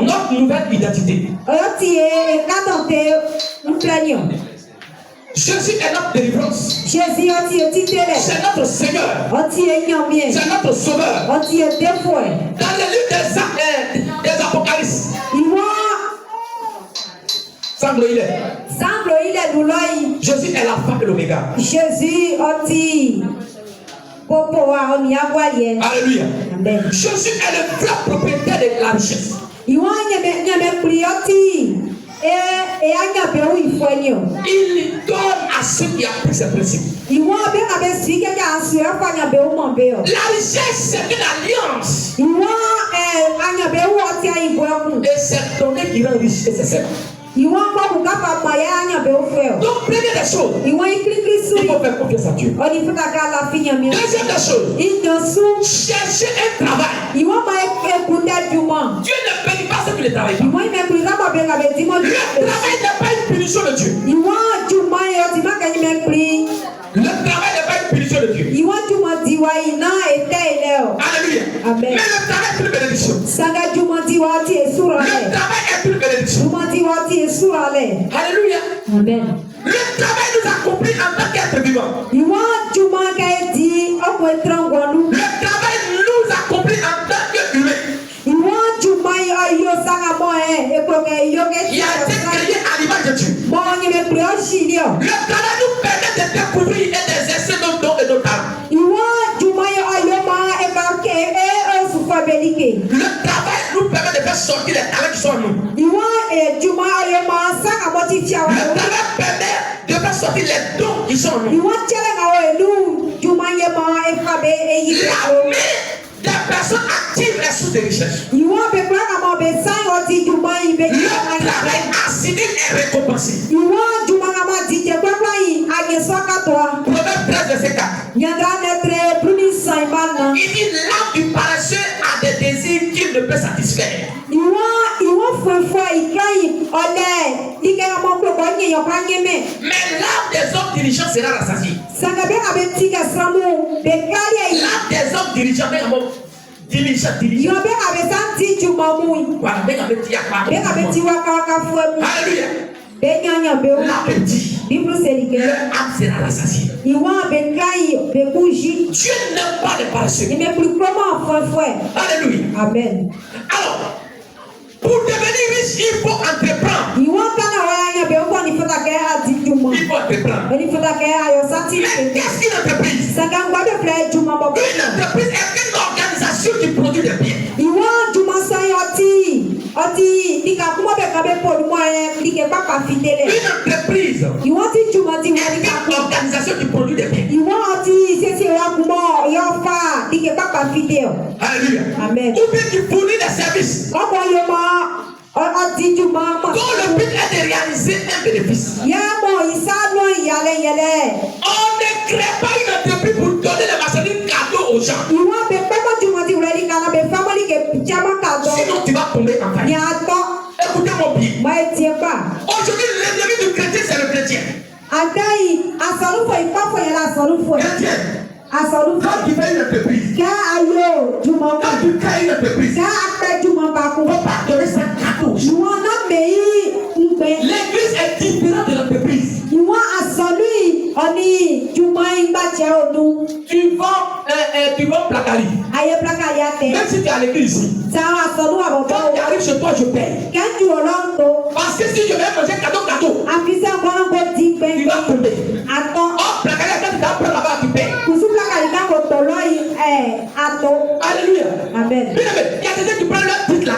S1: Notre nouvelle identité. Jésus est notre délivrance. C'est notre Seigneur. C'est notre Sauveur. Dans le livre des Apocalypses, Jésus est l'alpha et l'oméga. Alléluia. Jésus est le vrai propriétaire de la richesse. Il donne à ceux qui appliquent ses principes. La richesse, c'est une alliance. Et c'est donné qui rend riche. Et c'est ça. Donc première des choses, il faut faire confiance à Dieu. Deuxième des choses, chercher un travail. Dieu ne bénit pas ceux qui ne travaillent pas. Le travail n'est pas une punition de Dieu. Le travail n'est pas une punition de Dieu. Alléluia. Mais le travail est une bénédiction. Le travail est une bénédiction. Alléluia.
S3: Amen.
S1: Le travail nous accomplit en tant qu'être vivant. Le travail nous accomplit en tant qu'humain. Il a été créé à l'image de Dieu. Le travail nous permet de découvrir et d'exercer nos dons et nos talents. Le travail nous permet de faire sortir les talents qui sont en nous. Le travail permet de faire sortir les dons qui sont en nous. L'armée des personnes actives est source de richesse. Le travail assigné est récompensé. Proverbe 13, verset 4. Il dit l'âme du paresseux a des désirs qu'il ne peut satisfaire. Mais l'âme des hommes dirigeants sera rassasiée. L'âme des hommes dirigeants, Alléluia. L'appétit, leur âme sera rassasiée. Dieu n'aime pas les paresseux. Alléluia.
S3: Amen.
S1: Alors, pour devenir riche, il faut entreprendre. Il faut entreprendre. Mais qu'est-ce qu'une entreprise? Une entreprise est une organisation qui produit des biens. Une entreprise est une organisation qui produit des biens. Alléluia.
S3: Amen.
S1: Ou bien qui fournit des services. Dont le but est de réaliser un bénéfice. On ne crée pas une entreprise pour donner les marchandises cadeaux aux gens. Sinon tu vas tomber en faillite. Écoutez mon bien.
S2: Chrétien, quand tu fais une entreprise, quand tu crées une entreprise, on va donner ça cadeau. L'église est différente de l'entreprise. Tu vends placari. Même si tu es à l'église ici, quand tu arrives chez toi, je paye. Parce que si je vais manger cadeau, tu vas tomber. Oh, placari, quand tu t'apprends là-bas, tu payes. Alléluia.
S3: Amen.
S2: Il y a des gens qui prennent leur titre là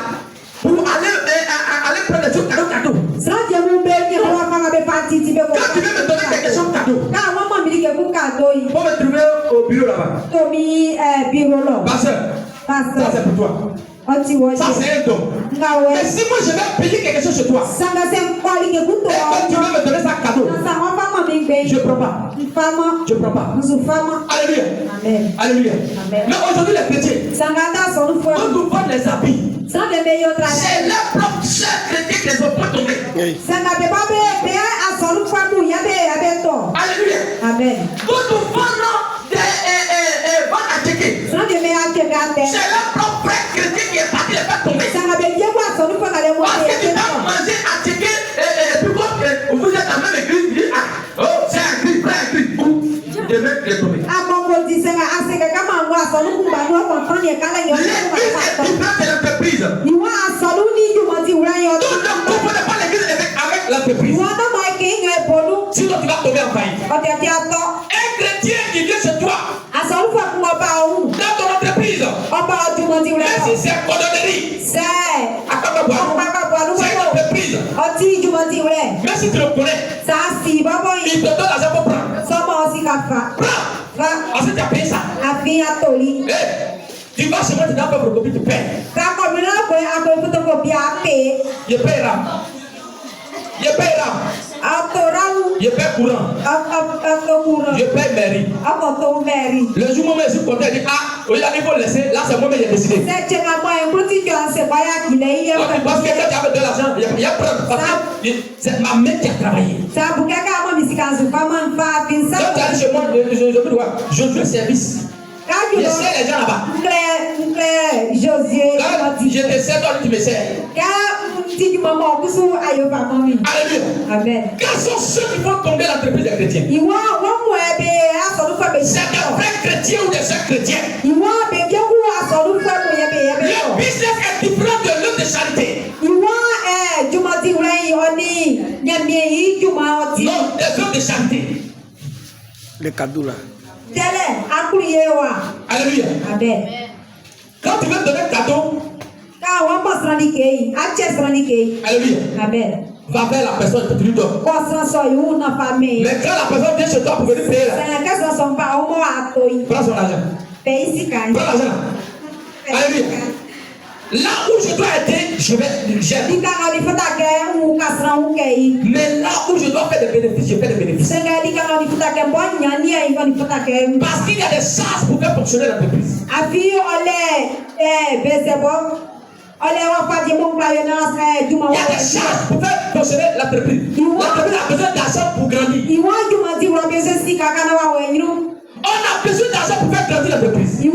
S2: pour aller prendre des choses cadeau. Quand tu veux me donner quelque chose cadeau, faut me trouver au bureau là-bas. Pasteur, ça c'est pour toi. Ça c'est un don. Mais si moi je vais payer quelque chose chez toi, et quand tu veux me donner ça cadeau, je prends pas. Je prends pas. Alléluia.
S3: Amen.
S2: Alléluia.
S3: Amen.
S2: Mais aujourd'hui les chrétiens, quand nous vendons les habits, c'est leur propre chair chrétien qui les ont pas tombés. Alléluia.
S3: Amen.
S2: Quand nous vendons des ventes à checker, c'est leur propre frère chrétien qui est parti les faire tomber. Parce que tu vas manger à checker et puis quand vous êtes dans la même église, tu dis ah, oh, c'est un cri, frère, un cri, tu devais les tomber. L'église est différente de l'entreprise. Donc ne comprenez pas l'église avec l'entreprise. Sinon tu vas tomber en faillite. Un chrétien qui vient chez toi, dans ton entreprise, même si c'est cordonnerie, c'est une entreprise, même si tu le connais, il te donne l'argent pour prendre. Prends. Ensuite tu as payé ça. Tu vas chez moi, tu dois faire photocopie, tu payes. Je paye RAM. Je paye RAM. Je paye courant. Je paye mairie. Le jour où je suis content, je dis ah, il faut laisser. Là, c'est moi qui ai décidé. Parce que quand tu avais de l'argent, il y a preuve. Parce que c'est ma mère qui a travaillé. Quand tu arrives chez moi, je veux service. Je sers les gens là-bas. Quand je te sers, toi tu me sers. Alléluia.
S3: Amen.
S2: Quels sont ceux qui font tomber l'entreprise des chrétiens? C'est des vrais chrétiens ou des sœurs chrétiens? Le business est différent de l'œuvre de charité. Non, des œuvres de charité.
S4: Les cadeaux là.
S2: Alléluia.
S3: Amen.
S2: Quand tu veux donner un cadeau, alléluia,
S3: Amen.
S2: va vers la personne que tu lui donnes. Mais quand la personne vient chez toi pour venir payer là, prends son argent. Prends l'argent. Alléluia. Là où je dois aider, je vais gérer. Mais là où je dois faire des bénéfices, je fais des bénéfices. Parce qu'il y a des chances pour faire fonctionner l'entreprise. Il y a des chances pour faire fonctionner l'entreprise. L'entreprise a besoin d'argent pour grandir. On a besoin d'argent pour faire grandir l'entreprise. Une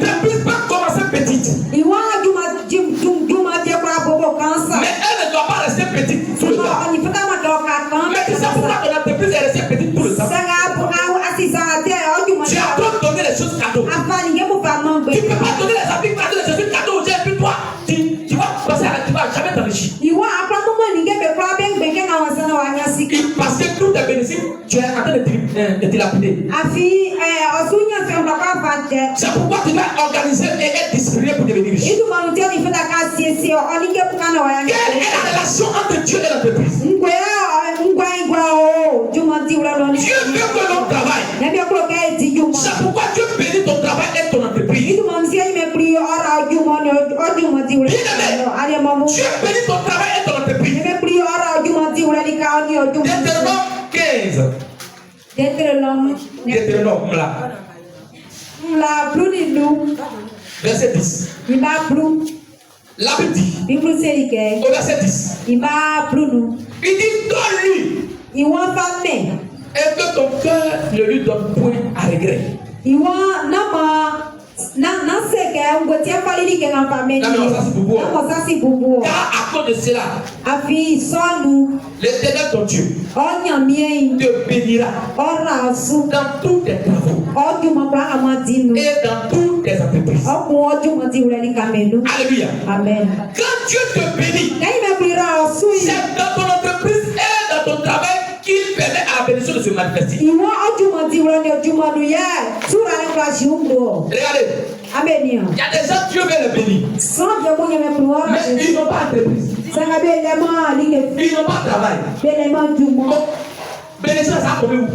S2: entreprise peut commencer petite, mais elle ne doit pas rester petite tout le temps. Mais tu sais pourquoi ton entreprise est restée petite tout le temps? Tu as trop donné les choses cadeaux. Tu ne peux pas donner les habits cadeaux, les choses cadeaux. Et puis toi, tu vas passer à la, tu ne vas jamais t'enrichir. Parce que tous tes bénéfices, tu es en train de dilapider. C'est pourquoi tu dois organiser et être distribué pour devenir riche. Quelle est la relation entre Dieu et l'entreprise? Dieu veut que l'on travaille. C'est pourquoi Dieu bénit ton travail et ton entreprise. Bien aimé, Dieu bénit ton travail et ton entreprise. Deutéronome 15. Deutéronome là. Verset 10. La Bible dit, au verset 10, il dit donne-lui
S1: et que ton cœur ne lui donne point à regret.
S3: Iwa nama na seke ngotia falili ke na famille.
S1: Non, ça c'est boubou.
S3: Non, ça c'est boubou.
S1: Car à cause de cela,
S3: Afi sonu.
S1: l'Éternel ton Dieu
S3: Onyamien.
S1: te bénira
S3: Ora su.
S1: dans tous tes travaux
S3: Oduma pra amadinu.
S1: et dans toutes tes entreprises.
S3: Oku oduma di uleli kamenu.
S1: Alléluia.
S3: Amen.
S1: Quand Dieu te bénit,
S3: Kai me prira sui.
S1: c'est dans ton entreprise et dans ton travail qu'il permet à la bénédiction de se manifester.
S3: Iwa oduma di uleli oduma nuye. Sura le klashi umbo.
S1: Regardez,
S3: Amenia.
S1: il y a des gens Dieu veut les bénir,
S3: Sans Dieu mon me prira.
S1: mais ils n'ont pas d'entreprise,
S3: Ça va bien les mains like.
S1: ils n'ont pas de travail.
S3: Les mains du monde.
S1: Donc, bénédiction, ça a trouvé où?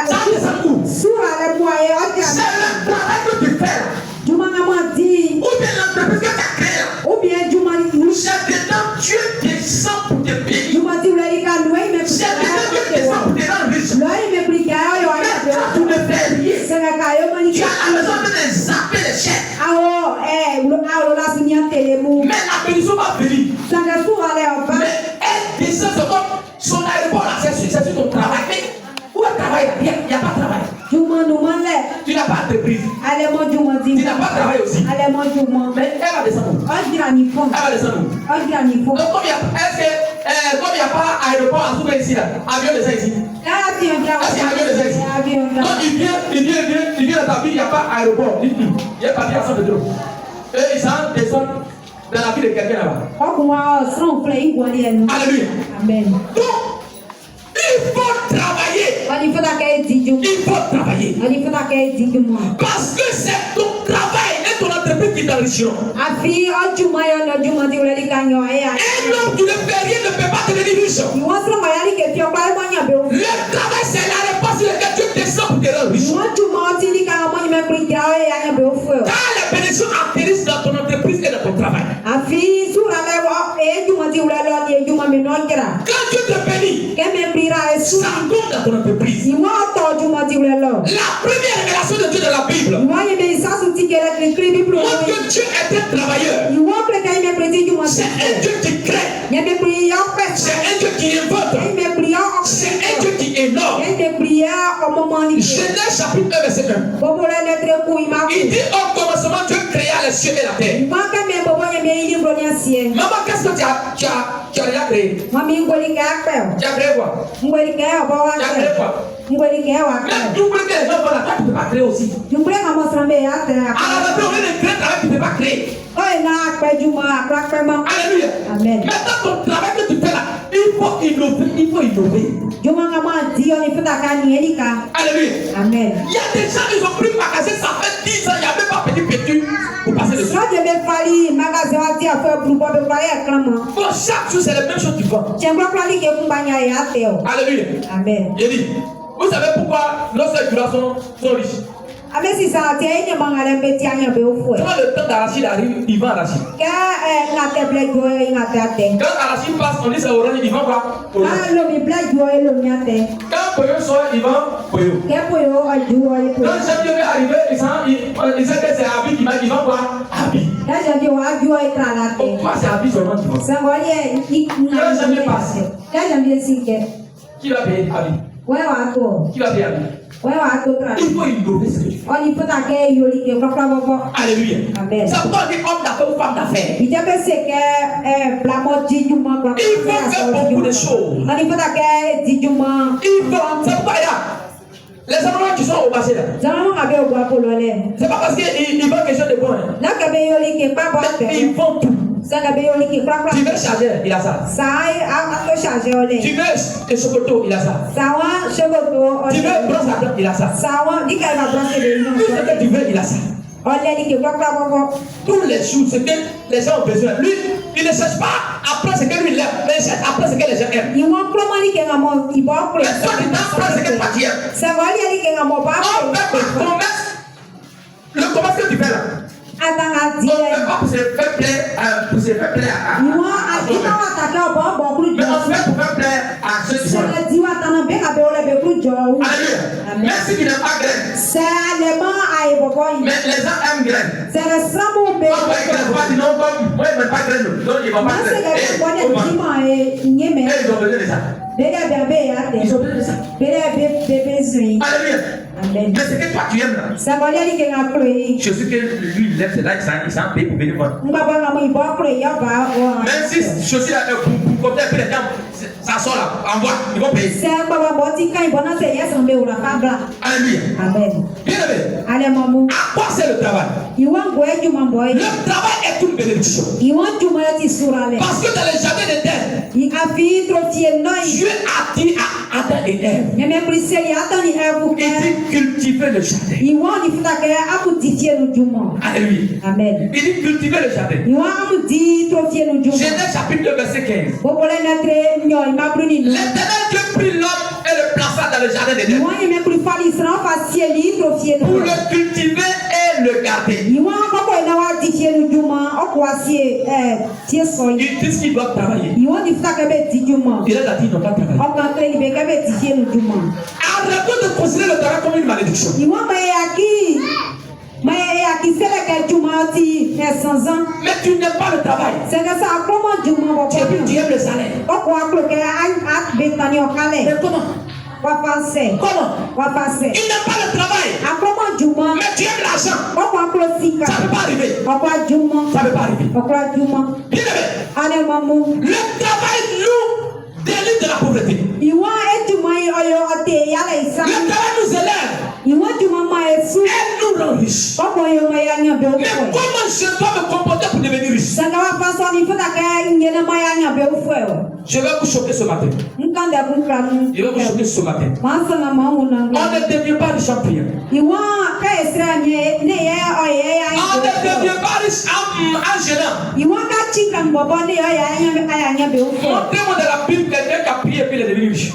S1: Ça descend où?
S3: Sura le moyen
S1: C'est le travail que tu fais là,
S3: Juma m'a dit
S1: ou bien l'entreprise que tu as créée là.
S3: ou bien Juma
S1: C'est dedans Dieu descend pour te bénir.
S3: Juma dit le ka nous me
S1: C'est dedans Dieu descend pour te rendre riche.
S3: Là il me prie yo
S1: Mais toi, tu ne fais rien.
S3: c'est la ka yo mani
S1: Tu as besoin de les zapper les chèques.
S3: awo la sinya telemu
S1: Mais la bénédiction va venir.
S3: sanga sura le ofa
S1: Mais elle descend, c'est comme son aéroport là, c'est sur ton travail. Mais où est le travail là? Il n'y a pas de travail.
S3: Juma nous manle
S1: Tu n'as pas d'entreprise.
S3: ale mo Juma
S1: Tu
S3: dit
S1: n'as pas de travail aussi.
S3: ale mo Juma
S1: Mais elle va descendre où?
S3: on dira ni fond
S1: Elle va descendre où?
S3: on dira ni fond
S1: Donc, comme il n'y a pas aéroport à Souka ici là, avion descend ici.
S3: là bien bien
S1: Est-ce qu'il y a avion descend ici?
S3: avion
S1: Donc il vient dans ta ville, il n'y a pas aéroport. Il y a pas de de trop. Et ils s'en descendent dans la ville de quelqu'un là-bas.
S3: okuma son play igwali enu
S1: Alléluia.
S3: amen
S1: Donc, il faut travailler.
S3: on faut ta ka di Juma
S1: Il faut travailler.
S3: on faut ta ka di Juma
S1: Parce que c'est ton travail et ton entreprise qui t'enrichiront.
S3: afi Juma yo no Juma di uleli ka nyo ya
S1: Un homme qui ne fait rien ne peut pas te devenir riche.
S3: iwo sro mayali ke pio kwa mo nya be o
S1: Le travail, c'est la réponse sur laquelle Dieu descend pour te rendre riche.
S3: iwo Juma ti ni ka mo nya me prin ja o ya nya be o fu
S1: Quand les bénédictions atterrissent dans ton entreprise et dans ton travail,
S3: afi sura le wo Juma di uleli o ni Juma me no gira
S1: quand Dieu te bénit,
S3: ke me prira esu
S1: ça tombe dans ton entreprise.
S3: iwo to Juma di uleli o
S1: La première révélation de Dieu dans la Bible
S3: iwo ye me sa su ti ke la kri bi pro
S1: montre que Dieu est un travailleur.
S3: iwo pre ka me pre ti Juma
S1: C'est un Dieu qui crée.
S3: nya me pri ya pe
S1: C'est un Dieu qui invente.
S3: me pri ya
S1: C'est un Dieu qui innove.
S3: me pri ya o moment ni
S1: Genèse chapitre 1 verset 1.
S3: bobo le lettre ku ima
S1: Il dit au commencement Dieu créa les cieux et la terre.
S3: Maka me bobo nya me ili bro nya sie
S1: Maman, qu'est-ce que tu as déjà créé?
S3: mami ngoli ka pe
S1: Tu as créé quoi?
S3: ngoli ka bo wa
S1: Tu as créé quoi?
S3: ngoli ka wa
S1: Même double que les gens font là, toi tu ne peux pas créer aussi.
S3: jumbre ka mo srambe ya te
S1: À la vérité, au lieu de créer un travail, tu ne peux pas créer.
S3: oi na pe juma pra pe ma
S1: Alléluia.
S3: amen
S1: Maintenant, ton travail que tu fais là, il faut innover. Il faut innover.
S3: juma ka ma di oni futa ka ni elika
S1: Alléluia.
S3: amen
S1: Il y a des gens, ils ont pris magasin, ça fait 10 ans, il n'y a même pas petit pétu pour passer dessus.
S3: so de me fali magasin wa ti afa bru bo be fali e klama
S1: Bon, chaque jour, c'est la même chose que tu vends.
S3: chengwa fali ke kumbanya ya te o
S1: Alléluia.
S3: amen
S1: Il dit, vous savez pourquoi nos sœurs sont riches?
S3: amesi sa ti e nya mangale be ti anya be o fu e
S1: Quand le temps d'arachide arrive, ils vendent arachide.
S3: ka na te ble jo e na te ate
S1: Quand arachide passe, on dit c'est orange, ils vendent quoi? Orange.
S3: ah lo mi ble jo e lo mi ate
S1: Quand Poyo sort, ils vendent Poyo.
S3: ke po yo o ju o e po
S1: Quand chef Dieu est arrivé, ils savent que c'est Abi qui ils vendent quoi? Abi.
S3: ya je di wa ju o e tra la te
S1: Pourquoi c'est Abi seulement qui vend?
S3: sangoli e
S1: Quand jamais passé.
S3: ya je si ke
S1: Qui va payer Abi?
S3: we wa to
S1: Qui va payer Abi?
S3: we wa to tra
S1: Il faut innover ce que tu fais.
S3: oni futa ke yo li ke kwa bo
S1: Alléluia.
S3: Amen.
S1: Ça pourquoi on dit homme d'affaires ou femme d'affaires.
S3: ije be se ke plamo di juma kwa
S1: Il faut faire beaucoup de choses.
S3: oni futa ke di juma
S1: Il faut, c'est pourquoi il y a les animaux qui sont au marché là.
S3: zama mo abe ogwa po lo le
S1: C'est pas parce qu'ils vendent quelque chose de bon. Hein.
S3: na ka be yo li ke pa bo
S1: Mais
S3: te
S1: ils vendent tout.
S3: sanga be yo li ke kwa
S1: Tu veux charger, il a ça.
S3: sai a to charge o le
S1: Tu veux des chocotos, il a ça.
S3: sawa shogoto o
S1: Tu veux brosse à dents, il a ça.
S3: sawa di ka na brosse de no
S1: Tout ce que tu veux, il a ça.
S3: o le li ke kwa bo
S1: Tous les jours, ce que les gens ont besoin. Lui, il ne cherche pas après ce que lui il aime, mais il cherche après ce que les gens aiment.
S3: iwo promo li ke ngamo ibo pro
S1: Mais toi, tu t'apprends ce que toi tu aimes.
S3: sangoli li ke ngamo ba
S1: On fait pas commerce. Le commerce que tu fais là.
S3: atanga
S1: On
S3: di
S1: ne fait pas pour se faire plaisir à
S3: iwo
S1: toi-même.
S3: ina wa ta ka bo pro
S1: Mais on fait pour faire plaisir à ceux qui sont là.
S3: sanga di wa ta na be ka be o le be pro jo
S1: Alléluia.
S3: Amen.
S1: Même si tu n'aimes pas graine,
S3: c'est le ma ai bobo
S1: mais les gens aiment graine.
S3: c'est le samo be
S1: Quand tu aimes graine, tu n'as pas, moi je n'aime pas graine. Donc ils ne vont pas
S3: ma se
S1: graine.
S3: ga ko ne di ma e nyeme
S1: Et ils ont besoin de ça.
S2: Ils ont besoin de ça. Alléluia.
S3: Amen.
S2: Mais c'est que toi tu aimes là. Jésus que lui il lève ses là, il s'en paye pour venir voir. Même si Jésus a pour côté un peu les gens, ça sort là, envoie, ils vont payer. Alléluia.
S3: Amen.
S2: Bien aimé.
S3: Alléluia.
S2: À quoi c'est le travail? Le travail est une bénédiction. Parce que dans le jardin d'Éden, Dieu a dit à Adam et Ève, il dit cultiver le jardin. Alléluia.
S3: Amen.
S2: Il dit cultiver le jardin. Genèse chapitre 2 verset 15. L'Éternel Dieu prit l'homme et le plaça dans le jardin d'Éden pour le cultiver et le garder. Il dit qu'il doit travailler. Il a dit qu'il ne doit pas travailler. Arrêtons de considérer le travail comme une malédiction. Mais tu n'aimes pas le travail. Tu aimes le salaire. Mais comment? Comment? Il n'aime pas le travail. Mais tu aimes l'argent. Ça ne peut pas arriver. Ça ne peut pas arriver. Bien aimé. Le travail nous délivre de la pauvreté. Le travail nous élève. Elle nous rend riche. Mais comment je dois me comporter pour devenir riche? Je vais vous choquer ce matin. Je vais vous choquer ce matin. On ne devient pas riche en prière. On ne devient pas riche en gênant. Montrez-moi de la Bible quelqu'un qui a prié et puis il est devenu riche.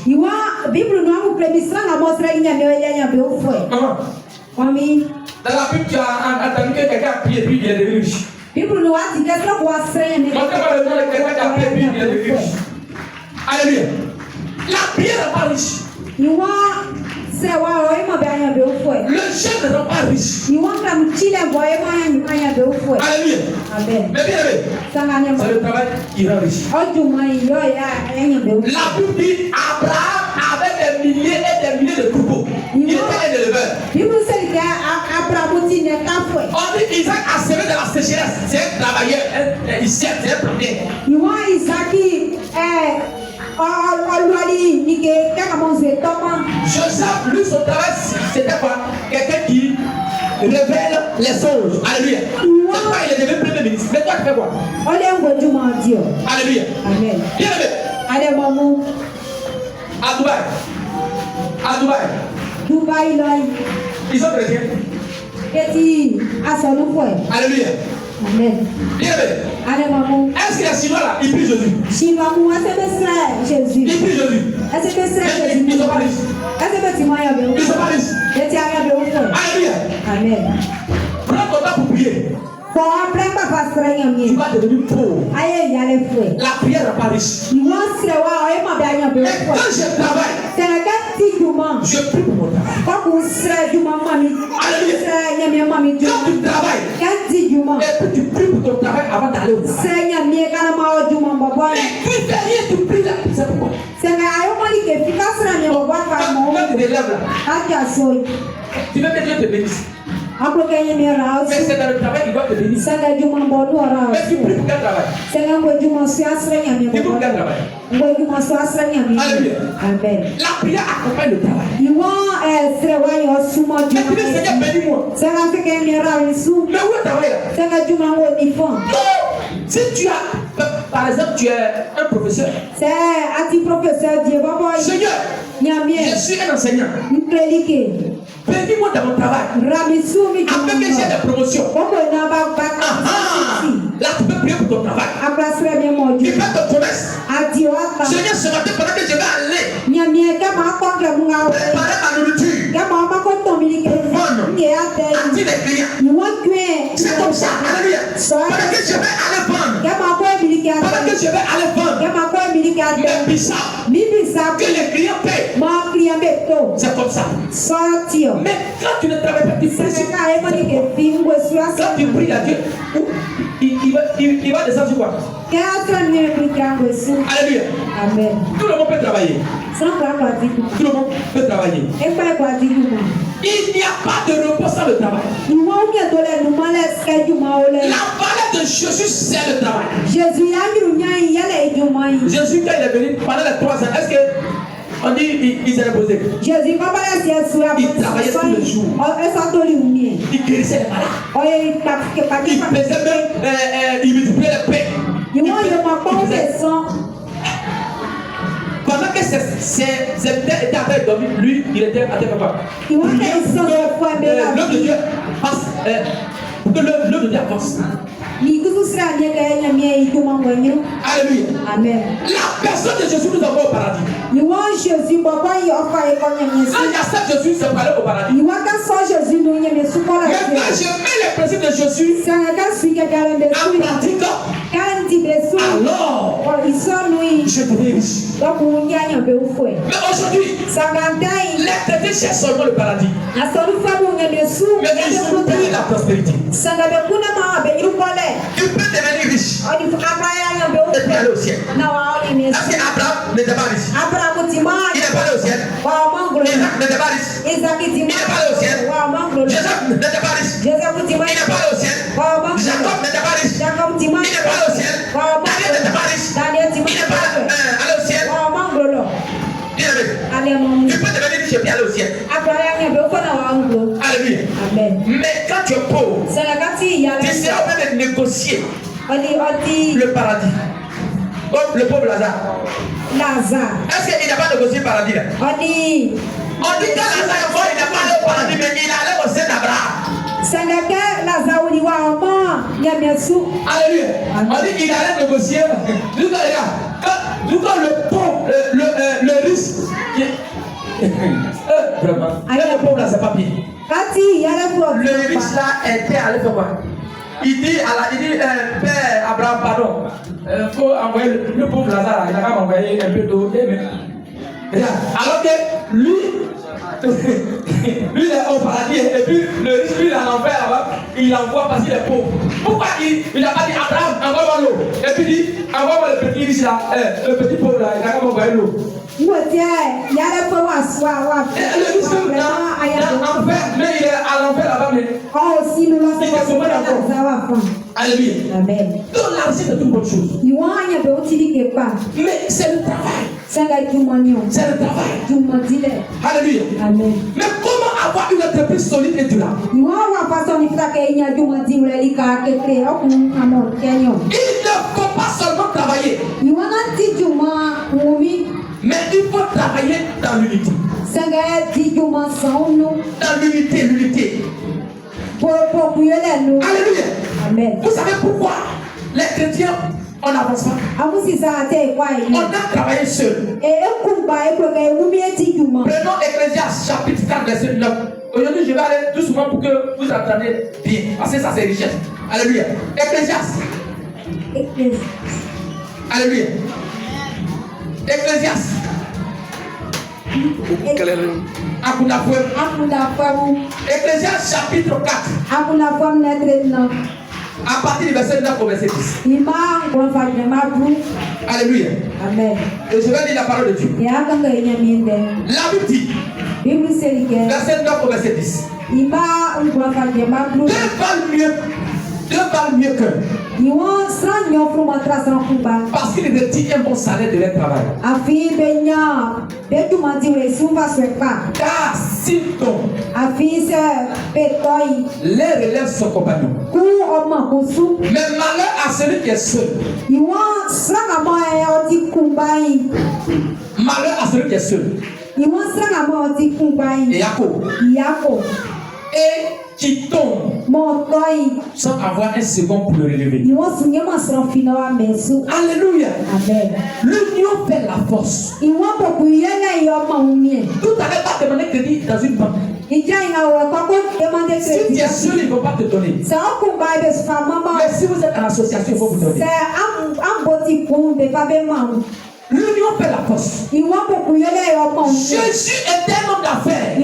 S2: Dans la Bible, tu as entendu que quelqu'un a prié et puis il est devenu riche. Montrez-moi le nom de quelqu'un qui a prié et puis il est devenu riche. Alléluia. La prière n'est pas riche. Le jeûne ne rend pas riche. Alléluia. Mais bien aimé, c'est le travail qui rend riche. La Bible dit Abraham avait des milliers et des milliers de troupeaux. Il était un éleveur. On dit Isaac a semé dans la sécheresse. C'est un travailleur. Il sert, c'est un planter. Joseph, lui, son travail, c'était quoi? Quelqu'un qui révèle les songes. Alléluia. C'est pas il est devenu premier ministre. Mais toi, tu fais quoi? Alléluia.
S3: Amen.
S2: Bien aimé. À Dubaï. Ils sont chrétiens. Alléluia.
S3: Amen.
S2: Bien aimé. Est-ce que les Chinois là, ils prient Jésus? Ils prient Jésus. Ils sont pas riches. Ils sont pas riches. Alléluia.
S3: Amen.
S2: Prends ton temps pour prier. Tu vas devenir pauvre. La prière n'est pas riche. Mais quand je travaille, je prie pour mon travail. Alléluia. Quand tu travailles, et puis tu pries pour ton travail avant d'aller au travail. Mais tu fais rien, tu pries là. C'est pourquoi. Quand tu te lèves là, tu veux que Dieu te bénisse. Mais c'est dans le travail qu'il doit te bénir. Mais tu pries pour quel travail? Tu pries pour quel travail? Alléluia. La prière accompagne le travail. Mais tu dis Seigneur, bénis-moi. Mais où est le travail là? Non. Si tu as, par exemple, tu es un professeur. Seigneur, je suis un enseignant. Bénis-moi dans mon travail. Afin que j'ai des promotions. Là, tu peux prier pour ton travail. Tu fais ton commerce. Seigneur, ce matin, pendant que je vais aller préparer ma nourriture pour vendre à des clients. C'est comme ça. Alléluia. Pendant que je vais aller vendre, mes bissap, que les clients payent. C'est comme ça. Mais quand tu ne travailles pas, tu pries. Quand tu pries à Dieu, il va descendre sur quoi? Alléluia.
S3: Amen.
S2: Tout le monde peut travailler. Tout le monde peut travailler. Il n'y a pas de repos sans le travail. La valeur de Jésus, c'est le travail. Jésus, quand il est venu pendant les 3 ans, est-ce que on dit il s'est reposé? Il travaillait tous les jours. Il guérissait les malades. Il faisait même, il multipliait les paix. Pendant que ses pères étaient en train de dormir, lui, il était en train de faire quoi? L'œuvre de Dieu passe, pour que l'œuvre de Dieu avance. Alléluia.
S3: Amen.
S2: La personne de Jésus nous envoie au paradis. Quand il accepte Jésus, c'est pour aller au paradis. Mais quand je mets le principe de Jésus en pratique, alors je deviens riche. Mais aujourd'hui, les chrétiens cherchent seulement le paradis. Mais ils ont perdu la prospérité. Tu peux devenir riche et puis aller au ciel. Parce qu'Abraham n'était pas riche. Il n'est pas allé au ciel. Isaac n'était pas riche. Il n'est pas allé au ciel. Joseph n'était pas riche. Il n'est pas allé au ciel. Jacob n'était pas riche. Il n'est pas allé au ciel. Daniel n'était pas riche. Il n'est pas allé au ciel. Tu peux devenir riche et puis aller au ciel. Alléluia. Mais quand tu es pauvre, tu seras en train de négocier le paradis. Comme le pauvre Lazare. Est-ce qu'il n'a pas négocié le paradis là? On dit que Lazare est mort, il n'est pas allé au paradis, mais il est allé au sein d'Abraham. Alléluia. On dit qu'il allait négocier. Nous, quand le pauvre, le riche, vraiment, le pauvre là, c'est pas pire. Le riche là était allé faire quoi? Il dit, Père Abraham, pardon, faut envoyer le pauvre Lazare, il a qu'à m'envoyer un peu d'eau. Alors que lui, lui il est au paradis, et puis le riche, lui il est en enfer là-bas, il l'envoie parce qu'il est pauvre. Pourquoi il n'a pas dit Abraham, envoie-moi l'eau? Et puis il dit, envoie-moi le petit riche là, le petit pauvre là, il a qu'à m'envoyer l'eau. Le riche est en enfer, mais il est à l'enfer là-bas, mais il est souvent d'accord. Alléluia.
S3: Amen.
S2: Donc l'argent c'est une bonne chose. Mais c'est le travail. C'est le travail. Alléluia.
S3: Amen.
S2: Mais comment avoir une entreprise solide et durable? Il ne faut pas seulement travailler, mais il faut travailler dans l'unité. Dans l'unité. Alléluia.
S3: Amen.
S2: Vous savez pourquoi les chrétiens on n'avance pas? On a travaillé seul. Prenons Ecclésiaste chapitre 4 verset 9. Aujourd'hui je vais aller doucement pour que vous entendiez bien. Parce que ça c'est richesse. Alléluia. Ecclésiaste. Alléluia. Ecclésiaste. Ecclésiaste chapitre 4. À partir du verset 9 au verset 10. Alléluia.
S3: Amen.
S2: Et je vais lire la parole de Dieu. La Bible dit, verset 9 au verset 10. Deux valent mieux qu'un. Parce qu'il retire un bon salaire de leur travail. Car s'il tombe, les relève son compagnon. Mais malheur à celui qui est seul. Malheur à celui qui est seul. Et Jacob. Et qui tombe sans avoir un second pour le relever. Alléluia.
S3: Amen.
S2: L'union fait la force. Tout à l'heure, pas demander crédit dans une banque. Si tu es seul, ils ne vont pas te donner. Mais si vous êtes en association, il faut vous donner. L'union fait la force. Jésus était un homme d'affaires. Mais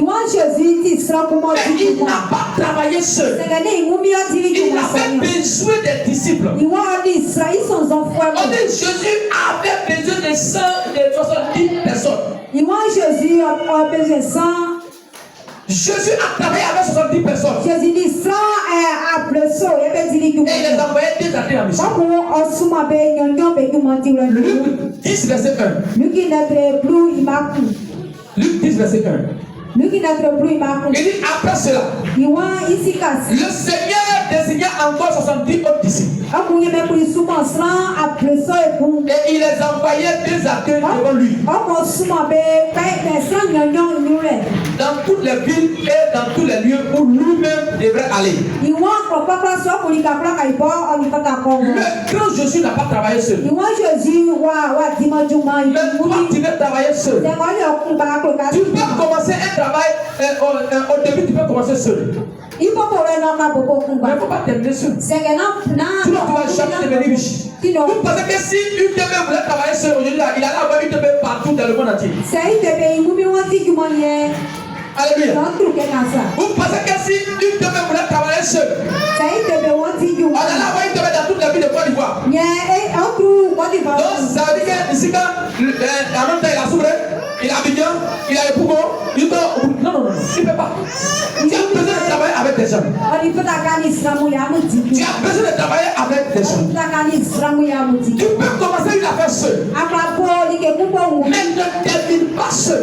S2: il n'a pas travaillé seul. Il avait besoin des disciples. On dit Jésus avait besoin de 170 personnes. Jésus a travaillé avec 70 personnes. Et il les envoyait déjà à la mission. Luc 10 verset 1. Luc 10 verset 1. Il dit après cela, le Seigneur désigna encore 70 autres disciples. Et il les envoyait deux à deux devant lui. Dans toutes les villes et dans tous les lieux où lui-même devrait aller. Le grand Jésus n'a pas travaillé seul. Mais toi, tu veux travailler seul. Tu peux commencer un travail, au début, tu peux commencer seul. Mais il ne faut pas terminer seul. Sinon, tu ne vas jamais devenir riche. Vous pensez que si une de mes voulait travailler seul aujourd'hui, il allait avoir une de mes partout dans le monde entier. Alléluia. Vous pensez que si une de mes voulait travailler seul, on allait avoir une de mes dans toute la ville de Côte d'Ivoire. Donc, ça veut dire que ici, quand en même temps, il a souffert, il a Abidjan, il a les poumons, il doit. Non, tu ne peux pas. Tu as besoin de travailler avec des gens. Tu as besoin de travailler avec des gens. Tu peux commencer une affaire seule. Mais ne termine pas seul.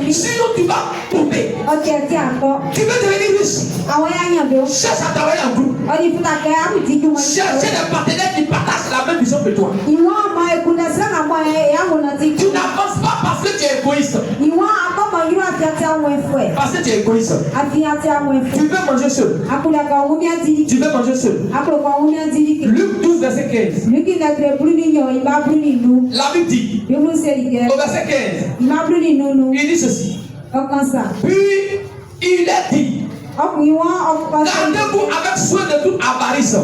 S2: Sinon, tu vas tomber. Tu veux devenir riche. Cherche à travailler en groupe. Cherche des partenaires qui partagent la même vision que toi. Tu n'avances pas parce que tu es égoïste. Parce que tu es égoïste. Tu veux manger seul. Tu veux manger seul. Luc 12 verset 15. La Bible dit au verset 15, il dit ceci. Puis il a dit, gardez-vous avec soin de toute avarice.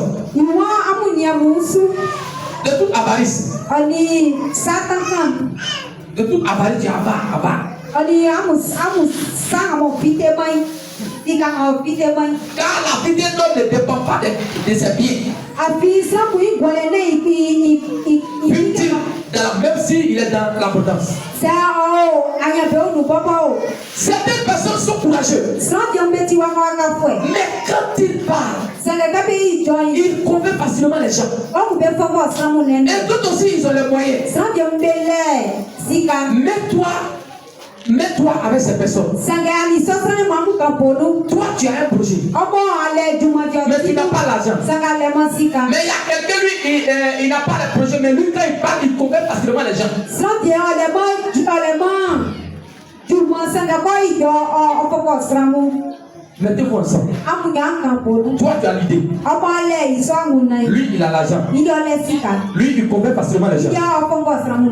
S2: De toute avarice. De toute avarice, tu avare. Car la vie d'un homme ne dépend pas de ses biens. Même s'il est dans l'abondance. Certaines personnes sont courageuses. Mais quand ils parlent, ils convainquent facilement les gens. Et d'autres aussi, ils ont les moyens. Mets-toi avec ces personnes. Toi, tu as un projet. Mais tu n'as pas l'argent. Mais il y a quelqu'un, lui, il n'a pas de projet. Mais lui, quand il parle, il convainc facilement les gens. Mettez-vous ensemble. Toi, tu as l'idée. Lui, il a l'argent. Lui, il convainc facilement les gens. Vous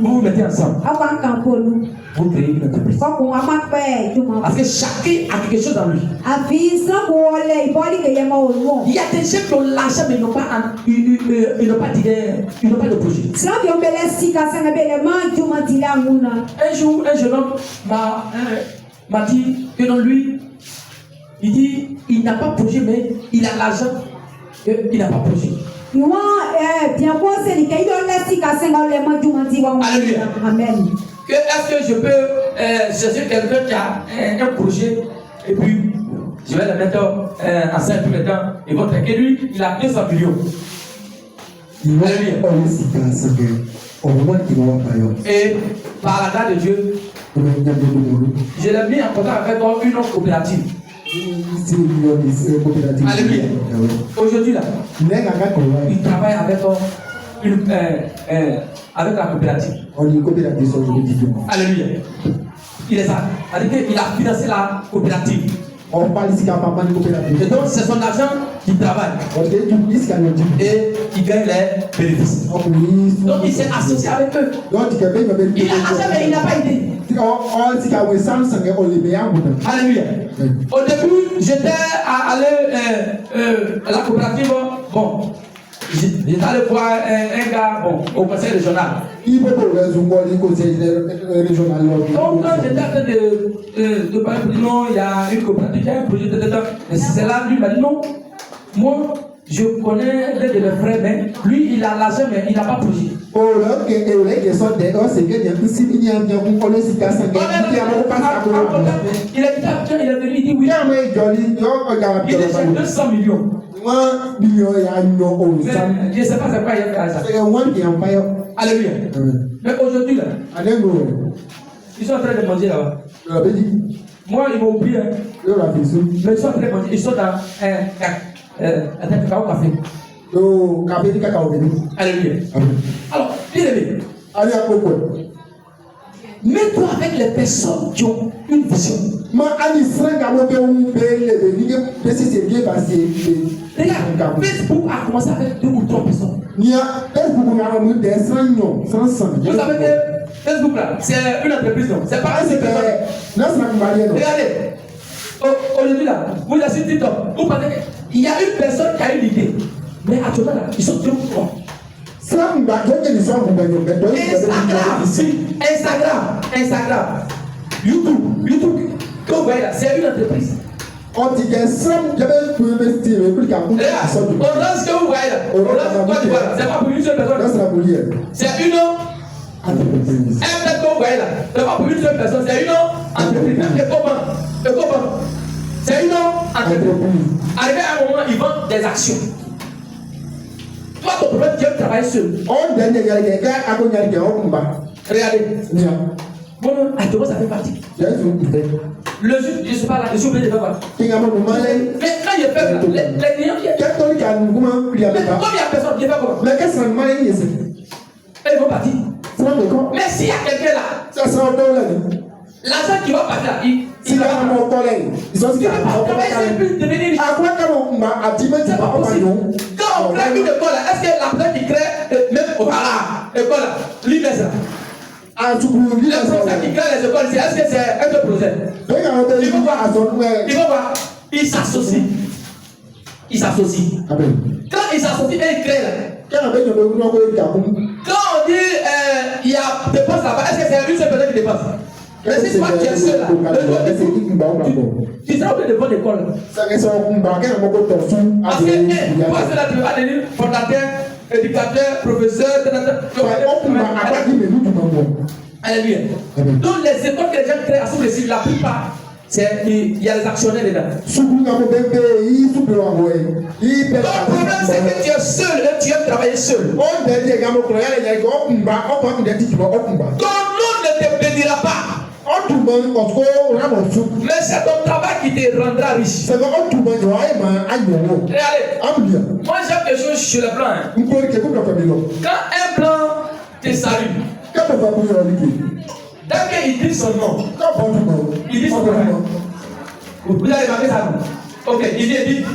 S2: vous mettez ensemble. Vous créez une entreprise. Parce que chacun a quelque chose dans lui. Il y a des gens qui ont l'argent, mais ils n'ont pas d'idée, ils n'ont pas de projet. Un jour, un jeune homme m'a dit que dans lui, il dit, il n'a pas de projet, mais il a l'argent. Il n'a pas de projet. Alléluia. Est-ce que je peux chercher quelqu'un qui a un projet et puis je vais le mettre en scène tout le temps et votre et lui, il a 200 millions. Alléluia. Et par la grâce de Dieu, je l'ai mis en contact avec une autre coopérative. Alléluia. Aujourd'hui là, il travaille avec la coopérative. Alléluia. Il a financé la coopérative. Et donc c'est son argent qui travaille. Et il gagne les bénéfices. Donc il s'est associé avec eux. Il a l'argent mais il n'a pas idée. Alléluia. Au début, j'étais allé à la coopérative. Bon,
S1: J'étais allé voir un gars au conseil régional.
S2: Il peut pas résoudre le conseil régional.
S1: Donc, quand j'étais en train de parler, il dit non, il y a une coopérative, il y a un projet, mais c'est là, lui, il m'a dit non. Moi, je connais l'un de mes frères, mais lui, il a l'argent, mais il n'a pas projet. Il est venu, il dit oui. Il est chez 200 millions. Mais je ne sais pas c'est quoi il a fait à ça. Alléluia. Mais aujourd'hui, là, ils sont en train de manger là-bas. Moi, ils m'ont oublié. Mais ils sont en train de manger. Ils sont dans un café. Alléluia. Alors, bien aimé. Mets-toi avec les personnes qui ont une vision. Regarde, Facebook a commencé avec 2 ou 3 personnes. Vous savez que Facebook là, c'est une entreprise, non? C'est pas une personne. Regardez, aujourd'hui là, vous êtes sur TikTok, vous pensez qu'il y a une personne qui a une idée. Mais actuellement là, ils sont 2 ou 3. Instagram, YouTube, que vous voyez là, c'est une entreprise. Orange que vous voyez là, c'est pas pour une seule personne. C'est une entreprise. Que vous voyez là, c'est pas pour une seule personne, c'est une entreprise. Et comment? C'est une entreprise. Arrivé à un moment, ils vendent des actions. Toi, ton problème, tu aimes travailler seul. Regardez. Bon, actuellement, ça fait partie. Le juge, je ne sais pas là, je suis obligé de faire quoi. Mais quand il est faible, les clients viennent. Mais combien de personnes qui font quoi? Ils vont partir. Mais s'il y a quelqu'un là, l'argent qui va partir là, il va travailler plus devenir riche. Quand on crée une école là, est-ce que la personne qui crée, même au école là, l'IMES là, le professeur qui crée les écoles, est-ce que c'est un autre projet? Il faut voir. Il s'associe. Quand il s'associe et il crée là, quand on dit il y a des postes là-bas, est-ce que c'est une seule personne qui dépasse? Mais si toi tu es seul là, tu seras obligé de bonne école. Parce que toi seul là, tu vas devenir fondateur, éducateur, professeur, Alléluia. Donc les écoles que les gens créent à sous les la plupart, il y a les actionnaires dedans. Ton problème c'est que tu es seul et tu aimes travailler seul. Ton nom ne te bénira pas. Mais c'est ton travail qui te rendra riche. Regardez, moi j'aime quelque chose sur le plan. Quand un plan te salue, dès qu'il dit son nom, il dit son nom. Vous avez marqué ça, non? Ok, il dit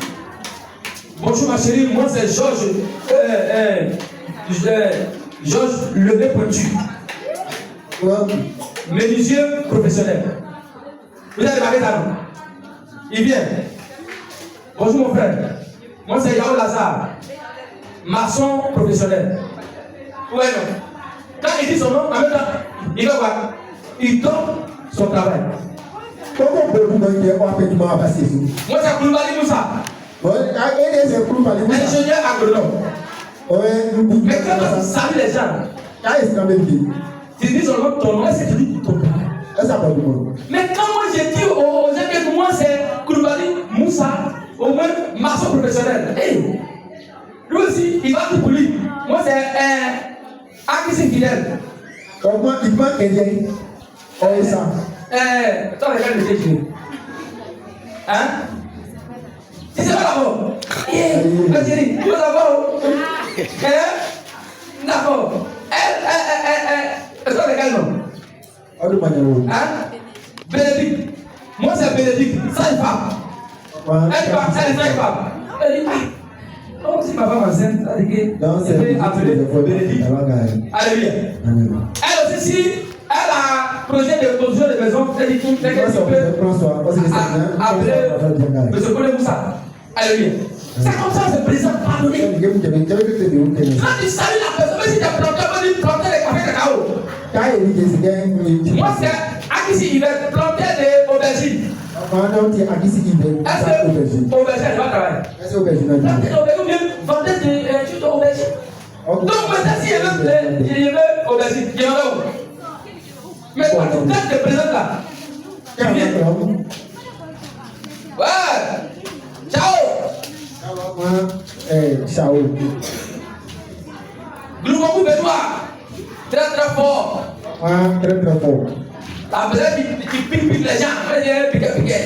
S1: bonjour ma chérie, moi c'est Georges Levé Pointu. Menuisier professionnel. Vous avez marqué ça, non? Il vient. Bonjour mon frère, moi c'est Yao Lazare, maçon professionnel. Ouais, non. Quand il dit son nom, en même temps, il va voir. Il donne son travail. Moi, c'est Koulibaly Moussa. Ingénieur agronome. Mais quand tu salues les gens, tu dis son nom, ton nom, est-ce que tu dis ton travail? Mais quand moi j'ai dit aux gens que moi c'est Koulibaly Moussa, au moins maçon professionnel, hey, lui aussi, il va tout pour lui. Moi c'est Akisi fidèle.
S2: Comment il manque quelqu'un? Oh, ça.
S1: Toi, regarde le déjeuner. Hein? Tu sais pas d'abord? Vas-y, tu vas d'abord. D'accord. Est-ce qu'on regarde non? Hein? Bénédicte. Moi, c'est Bénédicte. Ça, il parle. Elle est ça, il parle. Elle dit, oh, si ma femme enceinte, ça veut dire qu'elle appelée Bénédicte. Alléluia. Elle aussi, si elle a projet de construire des maisons, elle dit tout, c'est qu'elle peut appeler M. Koulibaly Moussa.
S2: Alléluia. C'est comme ça que le président pardonné. Quand tu salues la personne, même si tu as planté, on dit planter les cafés cacao. Moi, c'est Akisi, il va planter des aubergines. Est-ce que aubergine, je vais travailler? Est-ce que aubergine, vendez des chutes aubergines. Donc maintenant, si je veux aubergine, il y en a où? Mais quand tu te présentes là, tu viens. Ouais. Ciao.
S5: Ciao.
S2: Gloukou Benoît. Très très fort.
S5: Très très fort.
S2: La personne qui pique les gens. Piqué.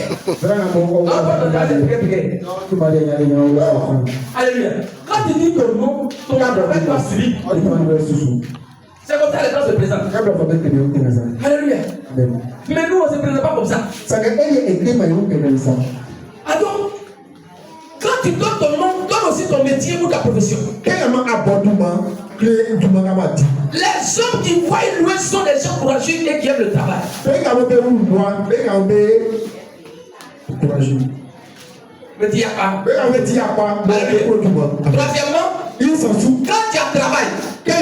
S2: Alléluia. Quand tu dis ton nom, ton prophète va suivre. C'est comme ça les gens se présentent. Alléluia. Mais nous, on ne se présente pas comme ça. Alors, quand tu donnes ton nom, donne aussi ton métier ou ta profession. Les hommes qui voient loin sont des gens courageux et qui aiment le travail. Mais tu n'y a pas. Troisièmement, quand tu as travail, il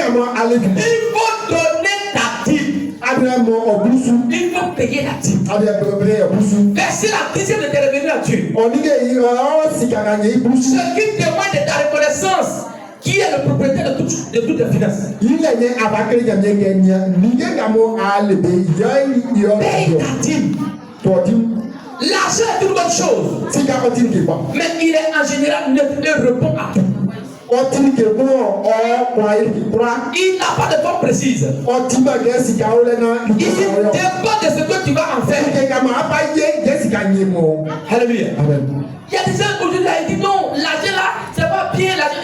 S2: faut donner ta dîme. Il faut payer la dîme. Verser la dixième de tes revenus à Dieu. Ce qui témoigne de ta reconnaissance. Qui est le propriétaire de toutes les finances? Paye ta dîme. L'argent est une bonne chose. Mais il est en général neutre et répond à tout. Il n'a pas de forme précise. Il dépend de ce que tu vas en faire. Alléluia. Il y a des gens aujourd'hui là, ils disent non, l'argent là, c'est pas bien l'argent.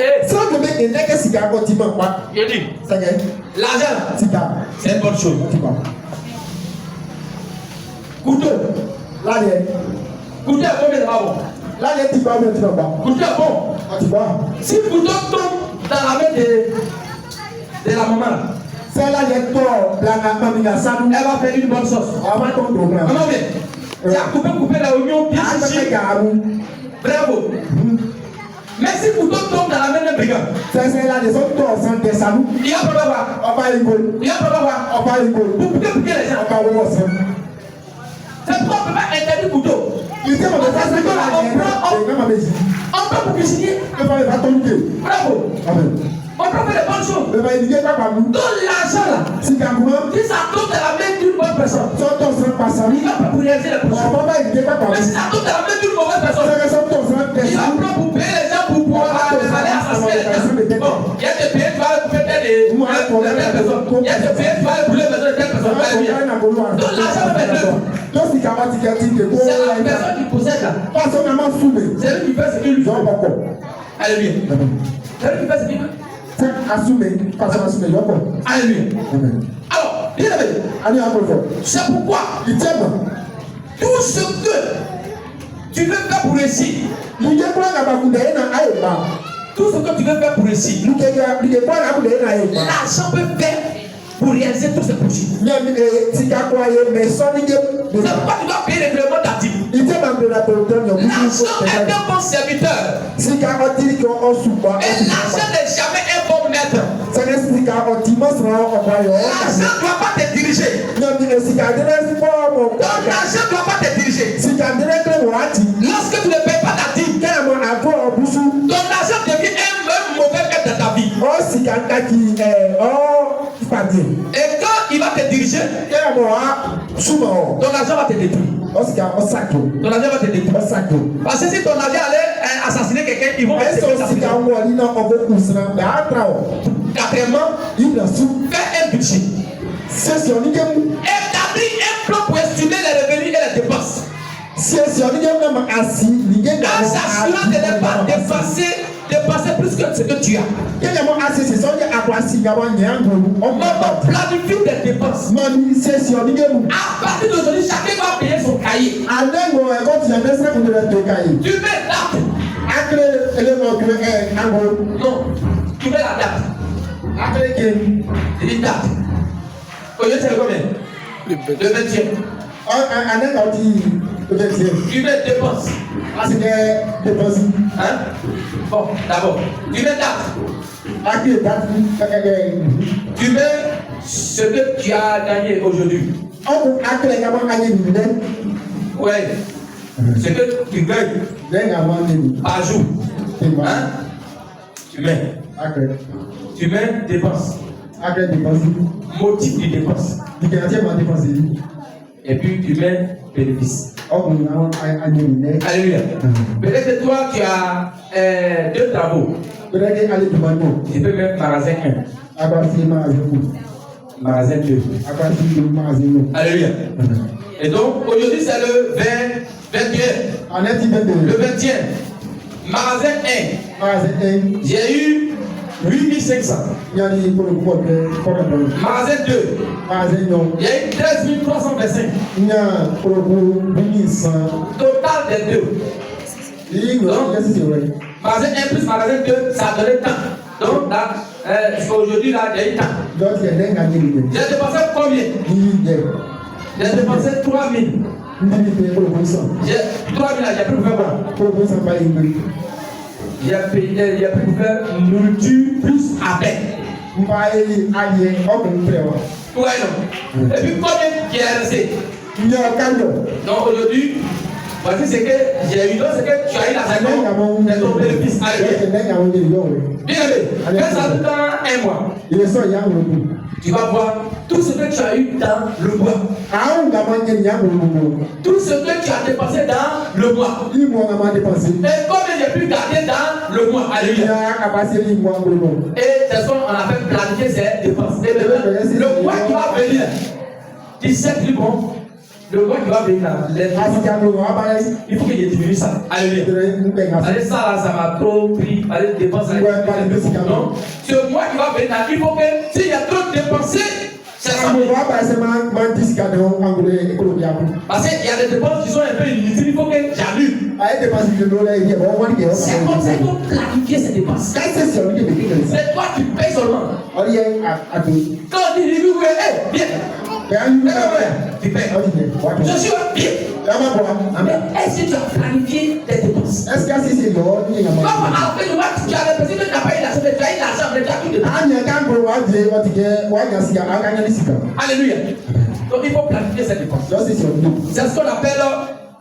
S2: Il dit, l'argent là, c'est une bonne chose. Couteau. Couteau est bon, mais c'est pas bon. Couteau est bon. Si le couteau tombe dans la main de la maman, elle va faire une bonne sauce. Maman, mais tu as coupé la oignon, bien chichi. Bravo. Mais si le couteau tombe dans la main d'un brigand, il y a pas de pour piquer les gens. C'est pourquoi on ne peut pas interdire le couteau. On peut pour cuisiner. Bravo. On peut faire des bonnes choses. Donc l'argent là, si ça tombe dans la main d'une bonne personne, il va pas pour réaliser les prochains. Mais si ça tombe dans la main d'une mauvaise personne, il va prendre pour payer les gens pour pouvoir aller assassiner les gens. Bon, il y a des pays, tu vas couper telle personne. Il y a des pays, tu vas brûler les maisons de telle personne. Donc l'argent va être neutre. C'est la personne qui possède là. C'est lui qui fait ce qu'il lui faut. Alléluia. C'est lui qui fait ce qu'il lui faut. Alléluia. Alors, bien aimé, c'est pourquoi tout ce que tu veux faire pour réussir, tout ce que tu veux faire pour réussir, l'argent peut faire pour réaliser tous ces projets. C'est pourquoi tu dois payer régulièrement ta dîme. L'argent est un bon serviteur. Et l'argent n'est jamais un bon maître. L'argent ne doit pas te diriger. Ton argent ne doit pas te diriger. Lorsque tu ne payes pas ta dîme, ton argent devient un mauvais maître de ta vie. Et quand il va te diriger, ton argent va te détruire. Ton argent va te détruire. Parce que si ton argent allait assassiner quelqu'un, ils vont assassiner. Quatrièmement, fais un budget. Établis un plan pour estimer les revenus et les dépenses. En s'assurant de ne pas dépasser plus que ce que tu as. On planifie des dépenses. À partir d'aujourd'hui, chacun va payer son cahier. Tu mets date. Non, tu mets la date. Une date. Aujourd'hui, c'est combien? Le 20e.
S1: Tu mets dépenses.
S2: Parce que dépenses.
S1: Hein? Bon, d'abord, tu mets date. Tu mets ce que tu as gagné aujourd'hui. Ouais. Ce que tu gagnes par jour. Hein? Tu mets. Tu mets dépenses. Motif de dépenses. Et puis tu mets bénéfice. Alléluia. Peut-être que toi tu as 2 travaux. Tu peux mettre magasin 1. Magasin 2. Alléluia. Et donc aujourd'hui c'est le 21. Le 21. Magasin 1. J'ai eu 8500. Magasin 2. Il y a eu 13 325. Total des deux. Donc, magasin 1 plus magasin 2, ça a donné tant. Donc là, aujourd'hui là, il y a eu tant. J'ai dépensé combien? J'ai dépensé 3000. J'ai 3000 là, j'ai pris pour faire quoi? J'ai payé pour faire nourriture plus avec. Ouais, non. Et puis combien qui est resté? Donc aujourd'hui, voici ce que j'ai eu. Donc c'est que tu as eu l'argent de ton bénéfice. Bien aimé, fais ça dans 1 mois. Tu vas voir tout ce que tu as eu dans le mois. Tout ce que tu as dépensé dans le mois. Et combien j'ai pu garder dans le mois. Alléluia. Et de toute façon, on a fait planifier ces dépenses. Et le mois qui va venir, tu sais plus bon. Le mois qui va venir là, il faut que je diminue ça. Alléluia. Allez, ça là, ça m'a trop pris. Allez, dépense. Non, ce mois qui va venir là, il faut que s'il y a trop de dépensé, c'est ça. Parce qu'il y a des dépenses qui sont un peu inutiles, il faut que j'annule. C'est comme ça qu'il faut planifier ces dépenses. C'est toi qui payes seulement. Quand on dit oui, viens. Tu payes. Je suis bien. Mais est-ce que tu as planifié tes dépenses? Comme à la fin du mois, tu avais pensé que tu n'as pas eu l'argent, mais tu as eu l'argent, mais tu as tout dedans. Alléluia. Donc il faut planifier ses dépenses. C'est ce qu'on appelle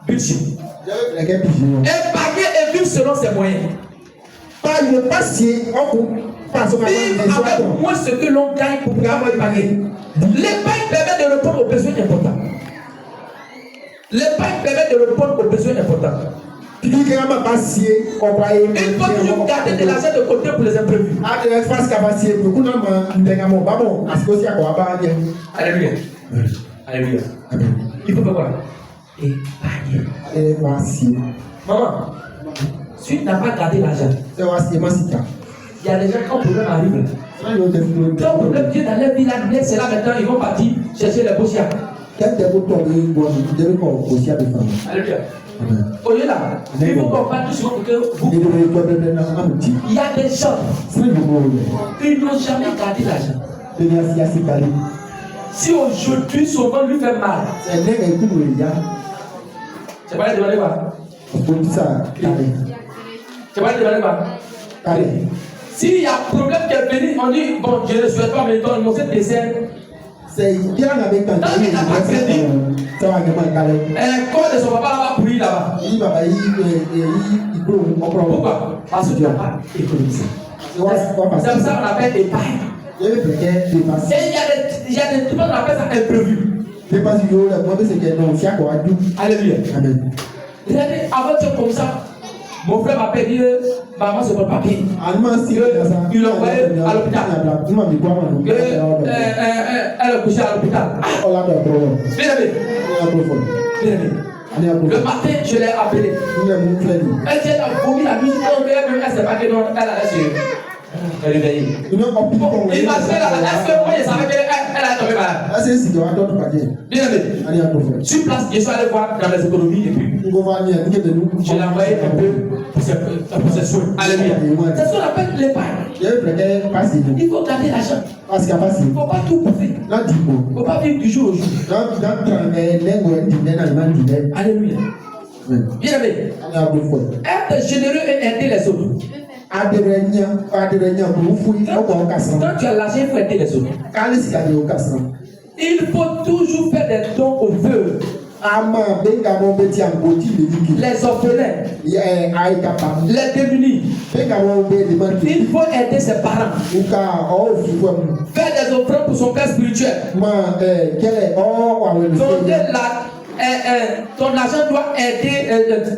S1: budget. Épargner et vivre selon ses moyens. Vivre avec moins ce que l'on gagne pour pouvoir épargner. L'épargne permet de répondre aux besoins importants. L'épargne permet de répondre aux besoins importants. Il faut toujours garder de l'argent de côté pour les imprévus. Alléluia. Alléluia. Il faut faire quoi? Épargner. Maman, si tu n'as pas gardé l'argent, il y a des gens qui ont problème à arriver. Qui ont problème Dieu dans leur vie là, c'est là maintenant, ils vont partir chercher les bossiers. Alléluia. Au lieu là, il faut qu'on parle tout souvent pour que vous. Il y a des gens qui n'ont jamais gardé l'argent. Si aujourd'hui souvent lui fait mal, c'est pas de demander quoi? C'est pas de demander quoi? S'il y a un problème qui est venu, on dit bon, je ne souhaite pas, mais donne-moi cette dessert. C'est bien avec un crédit. Comment de son papa là-bas pourri là-bas? Pourquoi? Parce que tu n'as pas économisé. C'est pour ça qu'on appelle épargne. Et il y a des trucs qu'on appelle ça imprévu. Alléluia. Amen. Avant de comme ça, mon frère m'appelle dit maman se prépare papier. Il l'envoyait à l'hôpital. Elle est couchée à l'hôpital. Bien aimé. Le matin, je l'ai appelé. Elle s'est vomi la musique. Elle ne sait pas que non, elle a reçu. réveillé.
S5: You know, of people when
S1: Il va se là. Est-ce que moi je savais qu'elle a tombé malade?
S5: I say, si tu as d'autres paquets,
S1: Bien aimé.
S5: allez à ton frère.
S1: Sur place, je suis allé voir dans les économies et puis
S5: Nous allons venir, nous allons nous.
S1: je l'ai envoyé un peu pour ses soins. Alléluia. C'est ce qu'on appelle l'épargne.
S5: Il y a un frère qui passe.
S1: Il faut garder l'argent.
S5: Parce qu'il y a passé.
S1: Il ne faut pas tout bouffer.
S5: Là, dis
S1: Il ne faut pas vivre du jour au jour. Alléluia. Bien aimé. Être généreux et aider les autres. Quand tu as l'argent, il faut aider les autres. Il faut toujours faire des dons aux veuves. Les orphelins, les démunis. Il faut aider ses parents. Faire des offrandes pour son père spirituel. Ton argent doit aider,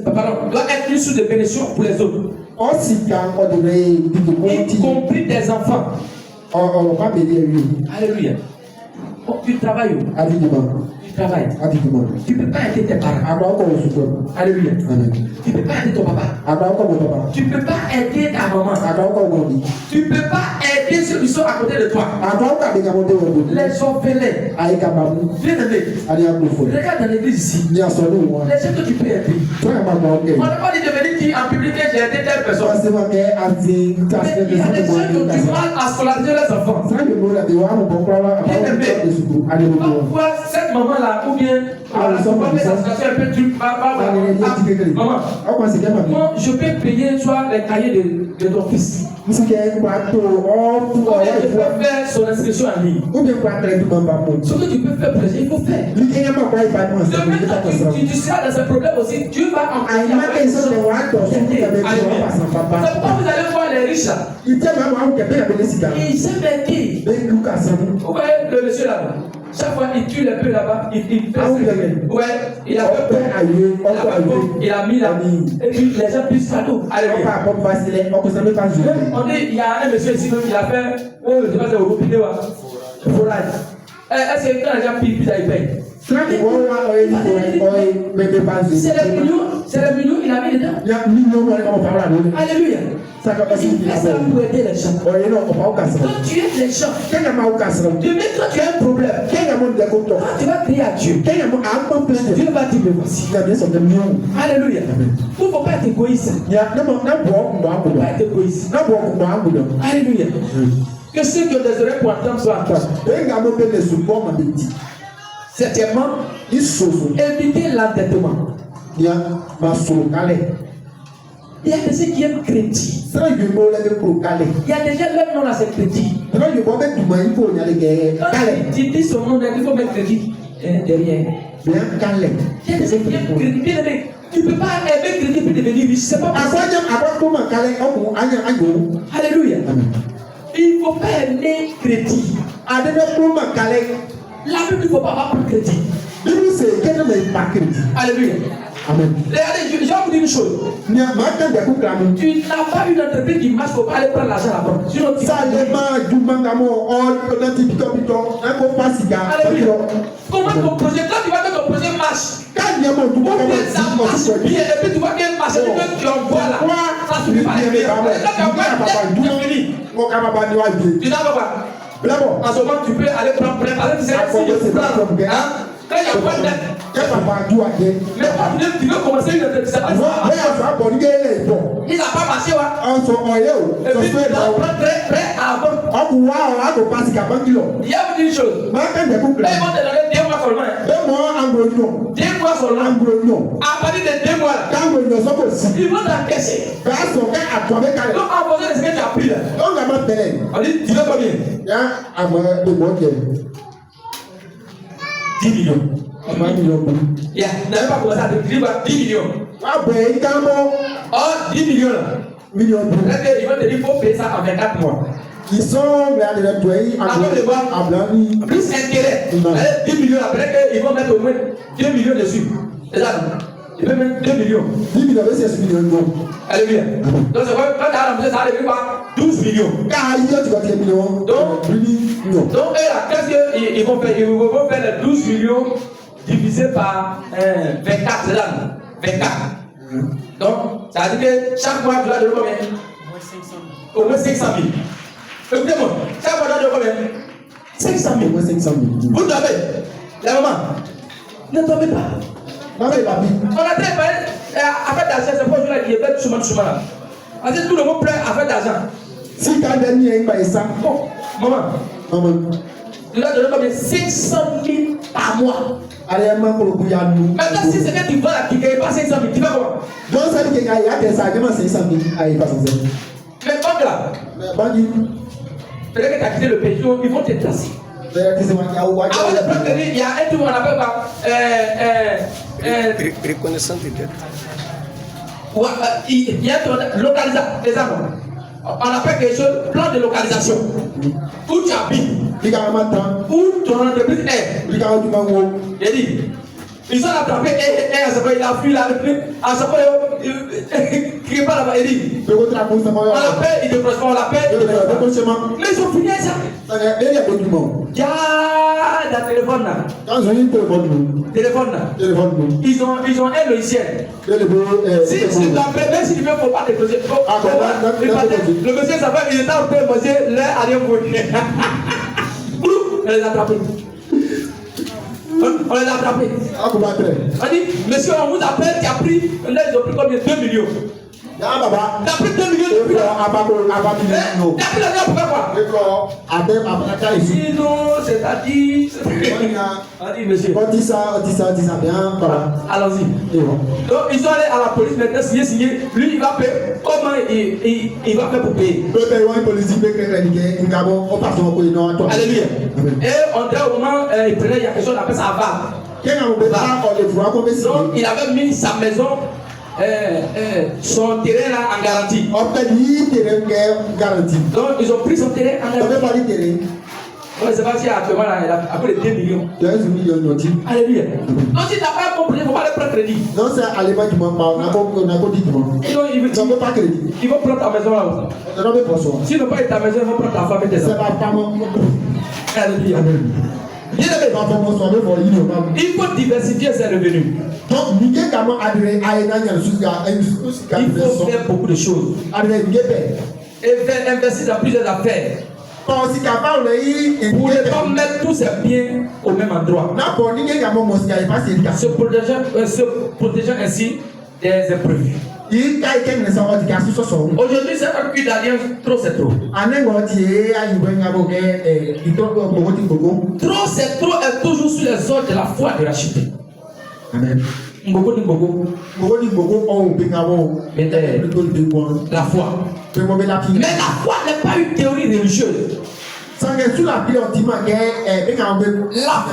S1: doit être une source de bénédiction pour les autres. Y compris des enfants. Alléluia. Tu travailles. Tu travailles. Tu ne peux pas aider tes parents. Alléluia. Tu ne peux pas aider ton papa. Tu ne peux pas aider ta maman. Tu ne peux pas aider ceux qui sont à côté de toi. Les orphelins. Bien aimé. Regarde dans l'église ici. Les gens que tu peux aider. On n'a pas dit de venir dire en public que j'ai aidé telle personne. Mais il y a des gens qui ont du mal à scolariser les enfants. Bien aimé. Pourquoi cette maman-là, ou bien sa situation un peu truc, maman, moi je peux payer soit les cahiers de ton fils. Ou bien je peux faire son inscription en ligne. Ce que tu peux faire plaisir, il faut faire. Demain, quand tu seras dans un problème aussi, Dieu va envoyer. C'est pourquoi vous allez voir les riches là. Ils aiment aider. Vous voyez le monsieur là-bas. Chaque fois il tue les peu là-bas, il fait ouais, il a fait peur. Il a mis là. Et puis les gens puissent cadeau. Alléluia. On dit, il y a un monsieur ici, il a fait, je ne sais pas si vous comprenez, est-ce que quand les gens pillent, ils payent? C'est les millions, il a mis dedans. Alléluia. Il fait ça pour aider les gens. Quand tu aides les gens, demain quand tu as un problème, quand tu vas crier à Dieu, Dieu va dire, me voici. Alléluia. Il ne faut pas être égoïste. Il ne faut pas être égoïste. Alléluia. Que ceux qui ont des oreilles pour entendre soient entendus. Septièmement, éviter l'endettement. Il y a des gens qui aiment crédit. Il y a déjà leur nom à ce crédit. Quand tu dis son nom, il faut mettre crédit derrière. Il y a des gens qui aiment crédit. Tu ne peux pas aimer crédit pour devenir riche. C'est pas possible. Alléluia. Il ne faut pas aimer crédit. La Bible ne faut pas avoir pour crédit. Alléluia. Amen. Regardez, je vais vous dire une chose. Tu n'as pas une entreprise qui marche pour aller prendre l'argent à la banque. Sinon, tu Alléluia. Comment ton projet, quand tu vois que ton projet marche, ça marche bien, et puis tu vois qu'il marche, et puis tu envoies là, ça suffit pas. Tu n'as pas. En ce moment, tu peux aller prendre prêt. Quand il y a pas de dette, mais pas de tu veux commencer une entreprise. Il n'a pas marché. Et puis tu dois prendre prêt à la banque. Il y a une chose. Ils vont te donner 2 mois seulement. 2 mois seulement. À partir de 2 mois là, ils vont t'encaisser. Donc en fonction de ce que tu as pris là, on dit tu veux combien? 10 millions. Yeah, n'avez pas commencé à te dire 10 millions. Oh, 10 millions là. Ils vont te dire qu'il faut payer ça en 24 mois. Ils sont plus intérêt. 10 millions après, ils vont mettre au moins 2 millions dessus. C'est ça. Ils peuvent mettre 2 millions. 10 millions, c'est 6 millions. Alléluia. Donc, c'est vrai, quand tu as la ça arrive par 12 millions. Donc, qu'est-ce qu'ils vont faire? Ils vont faire les 12 millions divisé par 24, c'est là. 24. Donc, ça veut dire que chaque mois, tu dois donner combien?
S2: Au moins 500 000. Écoutez-moi, ça va donner combien? 500 000.
S5: Au moins 500 000.
S2: Vous dormez. La maman, ne dormez pas.
S5: Non, mais papi.
S2: On a très bien affaire d'argent, c'est pas je l'ai dit, bête souvent là. Parce que tout le monde pleure affaire d'argent.
S5: Si tu as gagné un bail ça,
S2: Bon, maman,
S5: maman.
S2: tu dois donner combien? 500 000 par mois.
S5: Allez, maman, pour le coup, il y a nous.
S2: Maintenant, si c'est que tu vas qui ne gagne pas 500 000, tu vas comment?
S5: Donc, ça veut dire qu'il y a des arguments 500 000. Allez, pas 500 000.
S2: Mais comme là,
S5: Bandit.
S2: peut-être que tu as quitté le pays, ils vont te placer. Avant de prendre, il y a un truc qu'on appelle pas.
S4: Reconnaissance de dette.
S2: Il y a localisation, les arbres. On appelle quelque chose plan de localisation. Où tu habites, où ton entreprise est. J'ai dit, ils sont attrapés et à ce point il a fui là, à ce point il ne pas là-bas, il dit. On l'appelle, il décroche pas, on l'appelle, il décroche pas. Mais ils ont fini ça. Il y a la téléphone là. Téléphone là. Ils ont un logiciel. Si tu t'appelles, même si tu ne peux pas décrocher, le monsieur s'appelle, il est en train de manger l'air à rien pour lui. On les a attrapés. On les a attrapés. On dit, monsieur, on vous appelle, tu as pris, là ils ont pris combien? 2 millions. Tu as pris 2 millions depuis là. Tu as pris l'argent pour faire quoi? Sinon, c'est-à-dire. On dit, monsieur. Allons-y. Donc, ils sont allés à la police maintenant, signer. Lui, il va payer. Comment il va faire pour payer? Alléluia. Et on dirait au moment, il prenait, il y a quelque chose, on appelle ça VAR. Donc, il avait mis sa maison, son terrain là en garantie. Donc, ils ont pris son terrain en garantie. Je ne sais pas si actuellement là, il a appelé 2 millions. Alléluia. Donc, si tu n'as pas compris, il ne faut pas le prendre crédit.
S5: Non, c'est à l'époque du moment. On n'a pas dit. Ils n'ont pas crédit.
S2: Ils vont prendre ta maison là aussi. S'ils n'ont pas ta maison, ils vont prendre ta femme et tes enfants. Alléluia. Il faut diversifier ses revenus.
S5: Donc, il
S2: faut faire beaucoup de choses. Et faire investir dans plusieurs affaires. Pour ne pas mettre tous ses biens au même endroit. Se protégeant ainsi des imprévus. Aujourd'hui, c'est un cul d'alliance, trop c'est trop. Trop c'est trop est toujours sous les ordres de la foi de la chute.
S5: Amen.
S2: La foi. Mais la foi n'est pas une théorie religieuse. La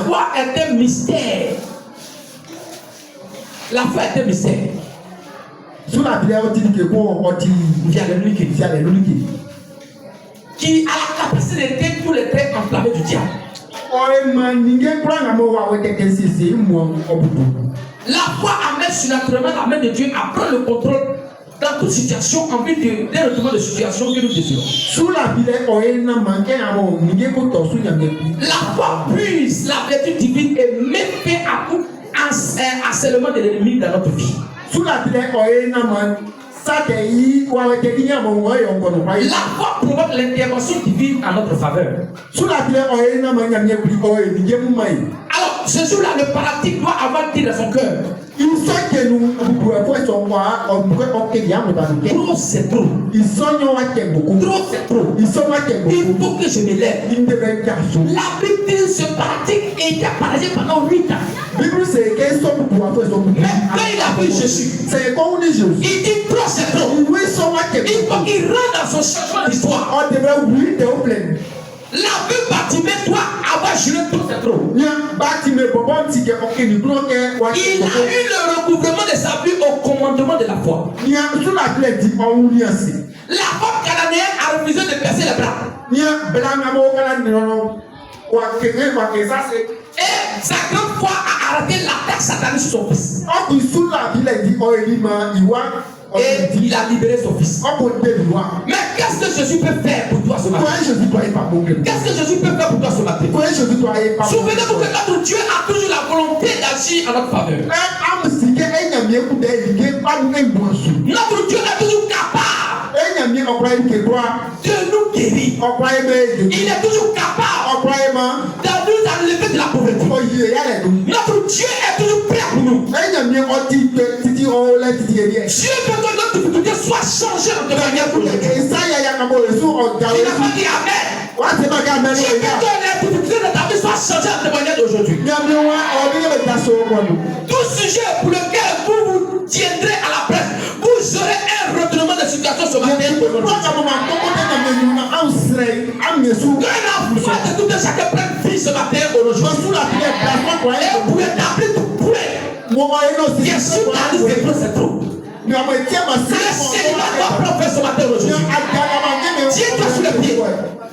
S2: foi est un mystère. La foi est un mystère. Qui a la capacité de d'éteindre tous les traits enflammés du diable. La foi amène surnaturellement la main de Dieu à prendre le contrôle dans toute situation en vue d'un retournement de situation que nous désirons. La foi puise la vertu divine et met fin à tout harcèlement de l'ennemi dans notre vie. La foi provoque l'intervention divine en notre faveur. Alors, ce jour-là, le paralytique doit avoir dit dans son cœur. Trop c'est trop. Trop c'est trop. Il faut que je me lève. La Bible dit ce paralytique était paralysé pendant 8 ans. Mais quand il a vu Jésus, il dit trop c'est trop. Il faut qu'il rentre dans son changement d'histoire. La Bible Bartimée doit avoir juré trop c'est trop. Il a eu le recouvrement de sa vie au commandement de la foi. La femme cananéenne a refusé de percer les bras. Et sa grande foi a arrêté l'attaque satanique sur son fils. Et il a libéré son fils. Mais qu'est-ce que Jésus peut faire pour toi ce matin? Qu'est-ce que Jésus peut faire pour toi ce matin? Souvenez-vous que notre Dieu a toujours la volonté d'agir en notre faveur. Notre Dieu est toujours capable de nous guérir. Il est toujours capable de nous enlever de la pauvreté. Notre Dieu est toujours prêt pour nous. Dieu veut que notre difficulté soit changée de manière pour nous. Il n'a pas dit Amen. Dieu veut que les difficultés de ta vie soient changées de manière d'aujourd'hui. Tout sujet pour lequel vous tiendrez à la presse, vous aurez un retournement de situation ce matin. Que l'enfant de tout un chacun prenne vie ce matin aujourd'hui. Et vous pouvez t'appeler tout près. Bien sûr, ta liste de trop, c'est trop. Le Seigneur doit profiter ce matin aujourd'hui. Tiens-toi sur le pied.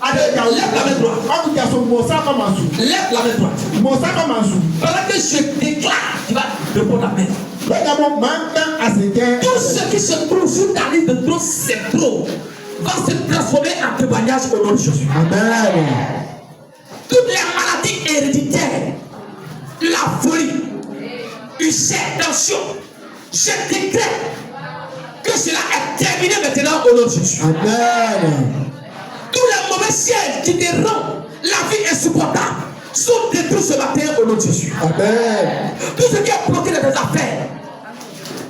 S2: Lève la main droite. Lève la main droite. Pendant que je déclare, tu vas répondre à main. Tout ce qui se trouve sur ta liste de trop, c'est trop, va se transformer en témoignage au nom de Jésus. Amen. Toutes les maladies héréditaires, la folie, ulcère, tension, je décrète que cela est terminé maintenant au nom de Jésus. Amen. Tous les mauvais sièges qui te rendent la vie insupportable sont détruits ce matin au nom de Jésus. Amen. Tout ce qui est bloqué dans tes affaires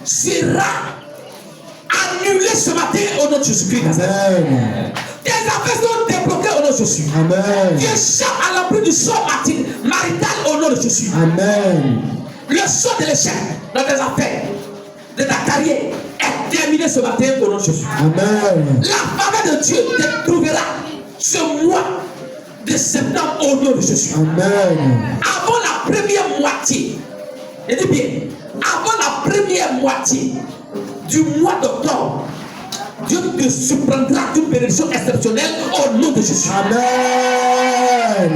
S2: sera annulé ce matin au nom de Jésus-Christ. Amen. Tes affaires sont débloquées au nom de Jésus. Amen. Tu échappes à l'abri du sort marital au nom de Jésus. Amen. Le sort de l'échec dans tes affaires, de ta carrière, est terminé ce matin au nom de Jésus. Amen. La faveur de Dieu te trouvera ce mois de septembre au nom de Jésus. Amen. Avant la première moitié, et dis bien, avant la première moitié du mois d'octobre, Dieu te surprendra d'une bénédiction exceptionnelle au nom de Jésus. Amen.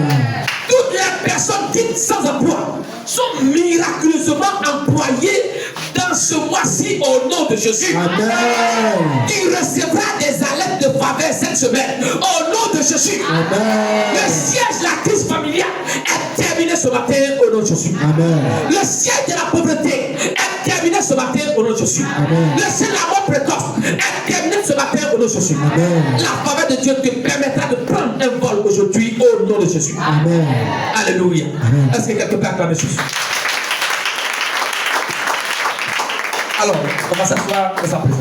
S2: Toutes les personnes dites sans emploi sont miraculeusement employées dans ce mois-ci au nom de Jésus. Amen. Tu recevras des alertes de faveur cette semaine au nom de Jésus. Amen. Le siège de la crise familiale est terminé ce matin au nom de Jésus. Amen. Le siège de la pauvreté est terminé ce matin au nom de Jésus. Amen. Le siège de la mort précoce est terminé ce matin au nom de Jésus. Amen. La faveur de Dieu te permettra de prendre un vol aujourd'hui au nom de Jésus. Amen. Alléluia. Est-ce que quelqu'un peut acclamer Jésus? Alors, on va s'asseoir et s'apprêter.